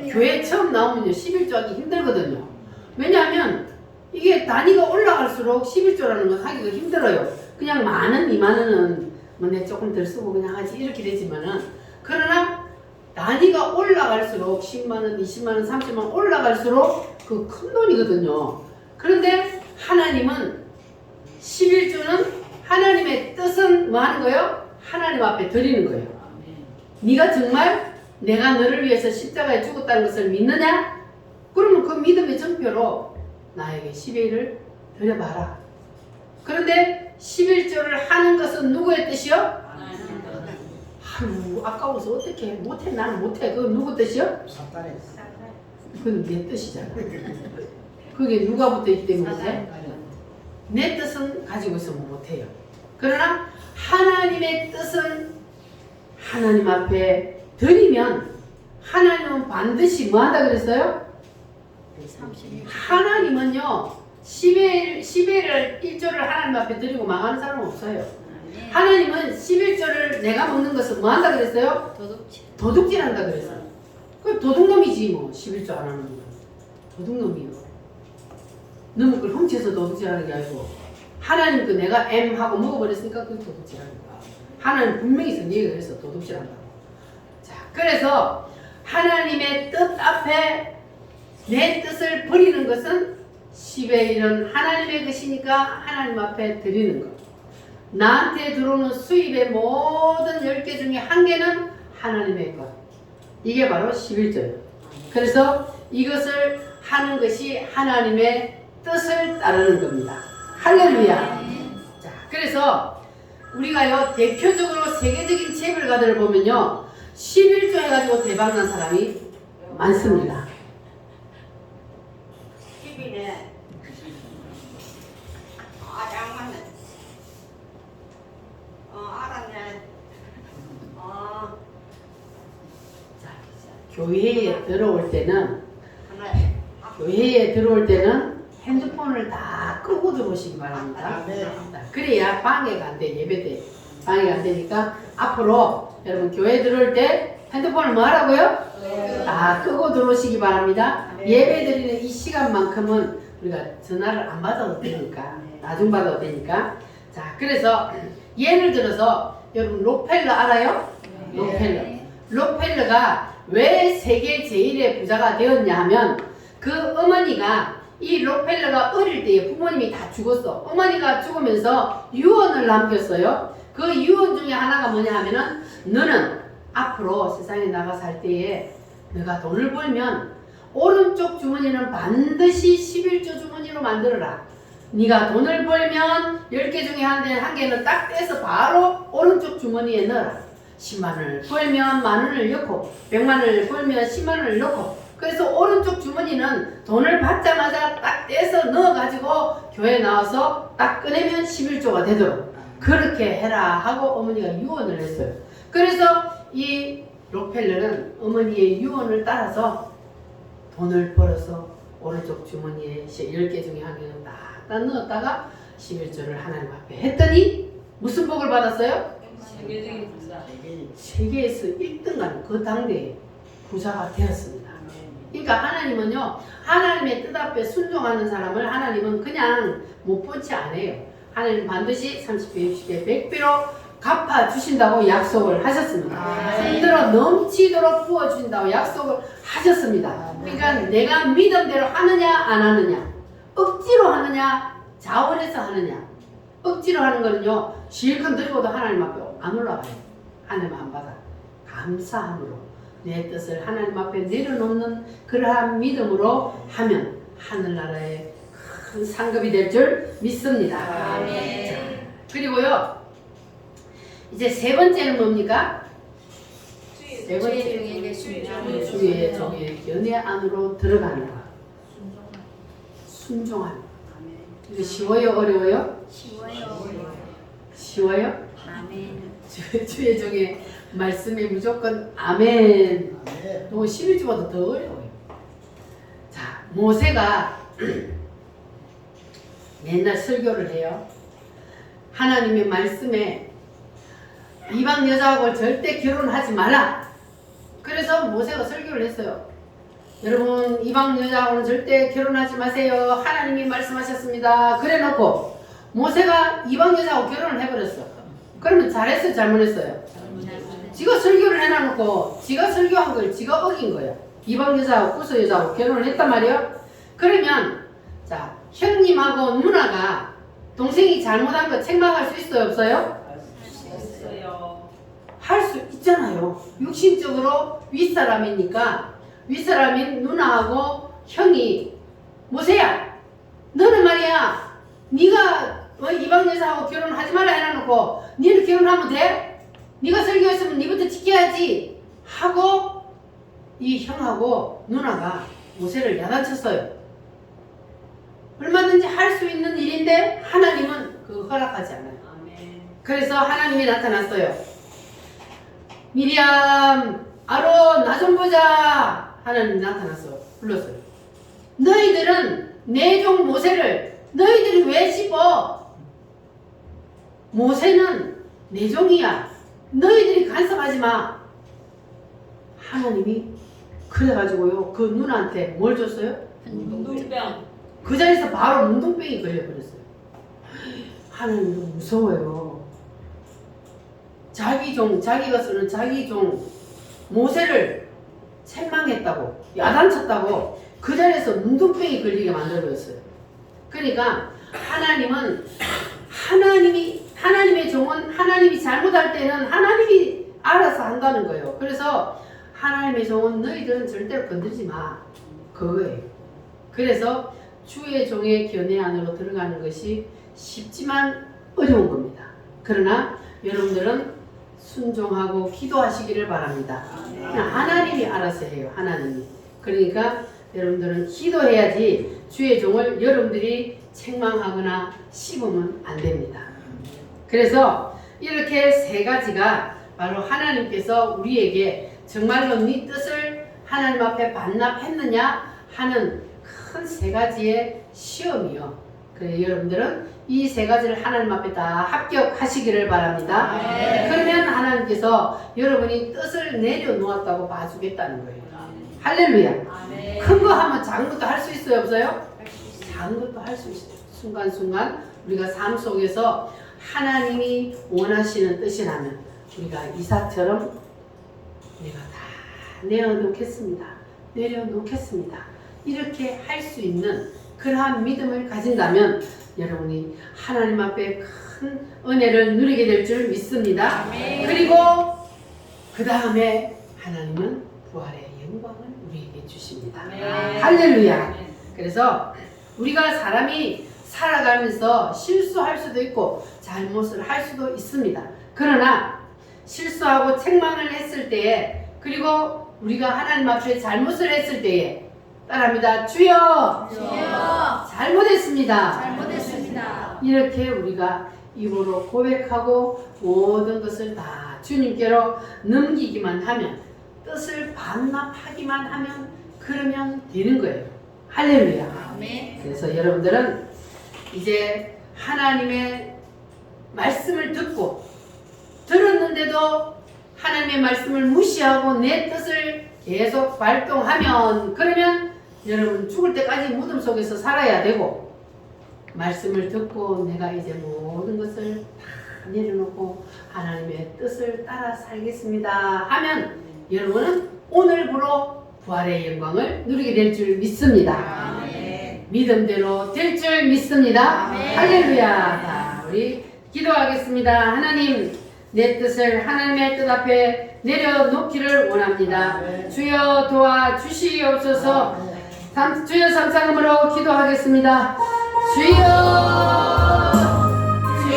교회 처음 나오면요 11조 하기 힘들거든요. 왜냐하면 이게 단위가 올라갈수록 11조라는 건 하기가 힘들어요. 그냥 만 원, 2만 원은 뭐 내 조금 덜 쓰고 그냥 하지 이렇게 되지만은, 그러나 단위가 올라갈수록 10만 원, 20만 원, 30만 원 올라갈수록 그 큰 돈이거든요. 그런데 하나님은 11조는 하나님의 뜻은 뭐 하는 거예요? 하나님 앞에 드리는 거예요. 네가 정말 내가 너를 위해서 십자가에 죽었다는 것을 믿느냐? 그러면 그 믿음의 증표로 나에게 11을 드려봐라. 그런데 11조를 하는 것은 누구의 뜻이요? 아유, 아까워서 어떻게 못해? 나는 못해. 그건 누구 뜻이요? 그건 내 뜻이잖아. 그게 누가 붙어있기 때문에 내 뜻은 가지고 있으면 못해요. 그러나 하나님의 뜻은 하나님 앞에 드리면 하나님은 반드시 뭐 한다 그랬어요? 하나님은요 10회를 1조를 하나님 앞에 드리고 망하는 사람은 없어요. 하나님은 11조를 내가 먹는 것은 뭐 한다 그랬어요? 도둑질 한다 그랬어요. 그 도둑놈이지 뭐 11조 안 하는 건. 도둑놈이요. 너무 그걸 훔쳐서 도둑질하는 게 아니고 하나님 그 내가 하고 먹어버렸으니까 그게 도둑질하는 거야. 하나님 분명히 선지가 그래서 도둑질한다고. 자, 그래서 하나님의 뜻 앞에 내 뜻을 버리는 것은 10의 1은 하나님의 것이니까 하나님 앞에 드리는 것. 나한테 들어오는 수입의 모든 10개 중에 1개는 하나님의 것. 이게 바로 11조예요. 그래서 이것을 하는 것이 하나님의 뜻을 따르는 겁니다. 할렐루야. 자, 그래서 우리가요 대표적으로 세계적인 재벌가들을 보면요 11조 해가지고 대박난 사람이 많습니다. 10이네. 아, 양반네. 알았네. 자, 교회에 들어올 때는 하나에. 교회에 들어올 때는 핸드폰을 다 끄고 들어오시기 바랍니다. 자, 그래야 방해가 안 돼. 예배 때 방해가 안 되니까 앞으로 여러분 교회 들어올 때 핸드폰을 뭐 하라고요? 다 끄고 들어오시기 바랍니다. 예배 드리는 이 시간만큼은 우리가 전화를 안 받아도 되니까 나중 받아도 되니까. 자, 그래서 예를 들어서 여러분 록펠러 알아요? 록펠러가 왜 세계 제일의 부자가 되었냐 하면 그 어머니가 이 록펠러가 어릴 때에 부모님이 다 죽었어. 어머니가 죽으면서 유언을 남겼어요. 그 유언 중에 하나가 뭐냐 하면은 너는 앞으로 세상에 나가 살 때에 너가 돈을 벌면 오른쪽 주머니는 반드시 11조 주머니로 만들어라. 네가 돈을 벌면 10개 중에 한 개는 딱 떼서 바로 오른쪽 주머니에 넣어라. 10만 원을 벌면 만 원을 넣고 100만 원을 벌면 10만 원을 넣고, 그래서 오른쪽 주머니는 돈을 받자마자 딱 떼서 넣어가지고 교회 나와서 딱 꺼내면 11조가 되도록 그렇게 해라 하고 어머니가 유언을 했어요. 그래서 이 록펠러는 어머니의 유언을 따라서 돈을 벌어서 오른쪽 주머니에 10개 중에 한 개는 딱 넣었다가 11조를 하나님 앞에 했더니 무슨 복을 받았어요? 세계적인 부자. 세계에서 1등하는 그 당대의 부자가 되었습니다. 그러니까 하나님은요, 하나님의 뜻 앞에 순종하는 사람을 하나님은 그냥 못 본치 않아요. 하나님 반드시 30배, 60배, 100배로 갚아주신다고 약속을 하셨습니다. 힘들어 넘치도록 부어주신다고 약속을 하셨습니다. 그러니까 내가 믿음대로 하느냐 안 하느냐, 억지로 하느냐 자원해서 하느냐. 억지로 하는 거는요, 실컷 들고도 하나님 앞에 안 올라가요. 하나님 안 받아. 감사함으로 내 뜻을 하나님 앞에 내려놓는 그러한 믿음으로 하면 하늘나라의 큰 상급이 될 줄 믿습니다. 아멘. 그리고요, 이제 세 번째는 뭡니까? 세 번째, 주의 순종. 주의 종의 연애 안으로 들어가는 것. 순종하는 것. 이거 쉬워요? 어려워요? 쉬워요. 쉬워요? 아멘. 주의 종의 말씀에 무조건 아멘. 또 11주보다 더 어려워요. 자, 모세가 맨날 설교를 해요. 하나님의 말씀에 이방 여자하고 절대 결혼하지 말라. 그래서 모세가 설교를 했어요. 여러분, 이방 여자하고는 절대 결혼하지 마세요. 하나님이 말씀하셨습니다. 그래 놓고 모세가 이방 여자하고 결혼을 해버렸어. 그러면 잘했어요? 잘못했어요? 지가 설교를 해놔놓고 지가 설교한 걸 지가 어긴 거야. 이방 여자하고 구서 여자하고 결혼을 했단 말이에요. 그러면 자, 형님하고 누나가 동생이 잘못한 거 책망할 수 있어요? 없어요? 있어요. 할 수 있잖아요. 육신적으로 윗사람이니까 윗사람인 누나하고 형이 모세야, 너는 말이야, 네가 이방 여자하고 결혼하지 말라 해놔놓고 니는 결혼하면 돼? 네가 설교했으면 니부터 지켜야지 하고 이 형하고 누나가 모세를 야단쳤어요. 얼마든지 할 수 있는 일인데 하나님은 그거 허락하지 않아요. 그래서 하나님이 나타났어요. 미리암, 아론, 나 좀 보자. 하나님이 나타났어. 불렀어요. 너희들은 내 종 모세를 너희들이 왜 씹어? 모세는 내 종이야. 너희들이 간섭하지 마. 하나님이 그래가지고요, 그 누나한테 뭘 줬어요? 눈병. 그 자리에서 바로 문둥병이 걸려버렸어요. 하나님도 무서워요. 자기 종, 자기가 쓰는 자기 종 모세를 책망했다고, 야단쳤다고 그 자리에서 문둥병이 걸리게 만들어버렸어요. 그러니까 하나님은 하나님의 종은 하나님이 잘못할 때는 하나님이 알아서 한다는 거예요. 그래서 하나님의 종은 너희들은 절대로 건들지 마. 그거예요. 그래서 주의 종의 견해 안으로 들어가는 것이 쉽지만 어려운 겁니다. 그러나 여러분들은 순종하고 기도하시기를 바랍니다. 그냥 하나님이 알아서 해요. 하나님이. 그러니까 여러분들은 기도해야지 주의 종을 여러분들이 책망하거나 씹으면 안 됩니다. 그래서 이렇게 세 가지가 바로 하나님께서 우리에게 정말로 네 뜻을 하나님 앞에 반납했느냐 하는 큰 세 가지의 시험이요. 그래서 여러분들은 이 세 가지를 하나님 앞에 다 합격하시기를 바랍니다. 그러면 하나님께서 여러분이 뜻을 내려놓았다고 봐주겠다는 거예요. 할렐루야. 큰 거 하면 작은 것도 할 수 있어요? 없어요? 작은 것도 할 수 있어요. 순간순간 우리가 삶 속에서 하나님이 원하시는 뜻이라면 우리가 이삭처럼 내가 다 내려놓겠습니다. 내려놓겠습니다. 이렇게 할 수 있는 그러한 믿음을 가진다면 여러분이 하나님 앞에 큰 은혜를 누리게 될 줄 믿습니다. 그리고 그 다음에 하나님은 부활의 영광을 우리에게 주십니다. 할렐루야. 그래서 우리가 사람이 살아가면서 실수할 수도 있고 잘못을 할 수도 있습니다. 그러나 실수하고 책망을 했을 때에, 그리고 우리가 하나님 앞에 잘못을 했을 때에 따라합니다. 주여, 잘못했습니다. 잘못했습니다. 이렇게 우리가 입으로 고백하고 모든 것을 다 주님께로 넘기기만 하면, 뜻을 반납하기만 하면 그러면 되는 거예요. 할렐루야. 아멘. 그래서 여러분들은 이제 하나님의 말씀을 듣고 들었는데도 하나님의 말씀을 무시하고 내 뜻을 계속 발동하면, 그러면 여러분 죽을 때까지 무덤 속에서 살아야 되고, 말씀을 듣고 내가 이제 모든 것을 다 내려놓고 하나님의 뜻을 따라 살겠습니다 하면 여러분은 오늘부로 부활의 영광을 누리게 될 줄 믿습니다. 아멘. 믿음대로 될 줄 믿습니다. 아멘. 할렐루야. 자, 우리 기도하겠습니다. 하나님, 내 뜻을 하나님의 뜻 앞에 내려놓기를 원합니다. 주여 도와주시옵소서. 주여 삼상음으로 기도하겠습니다. 주여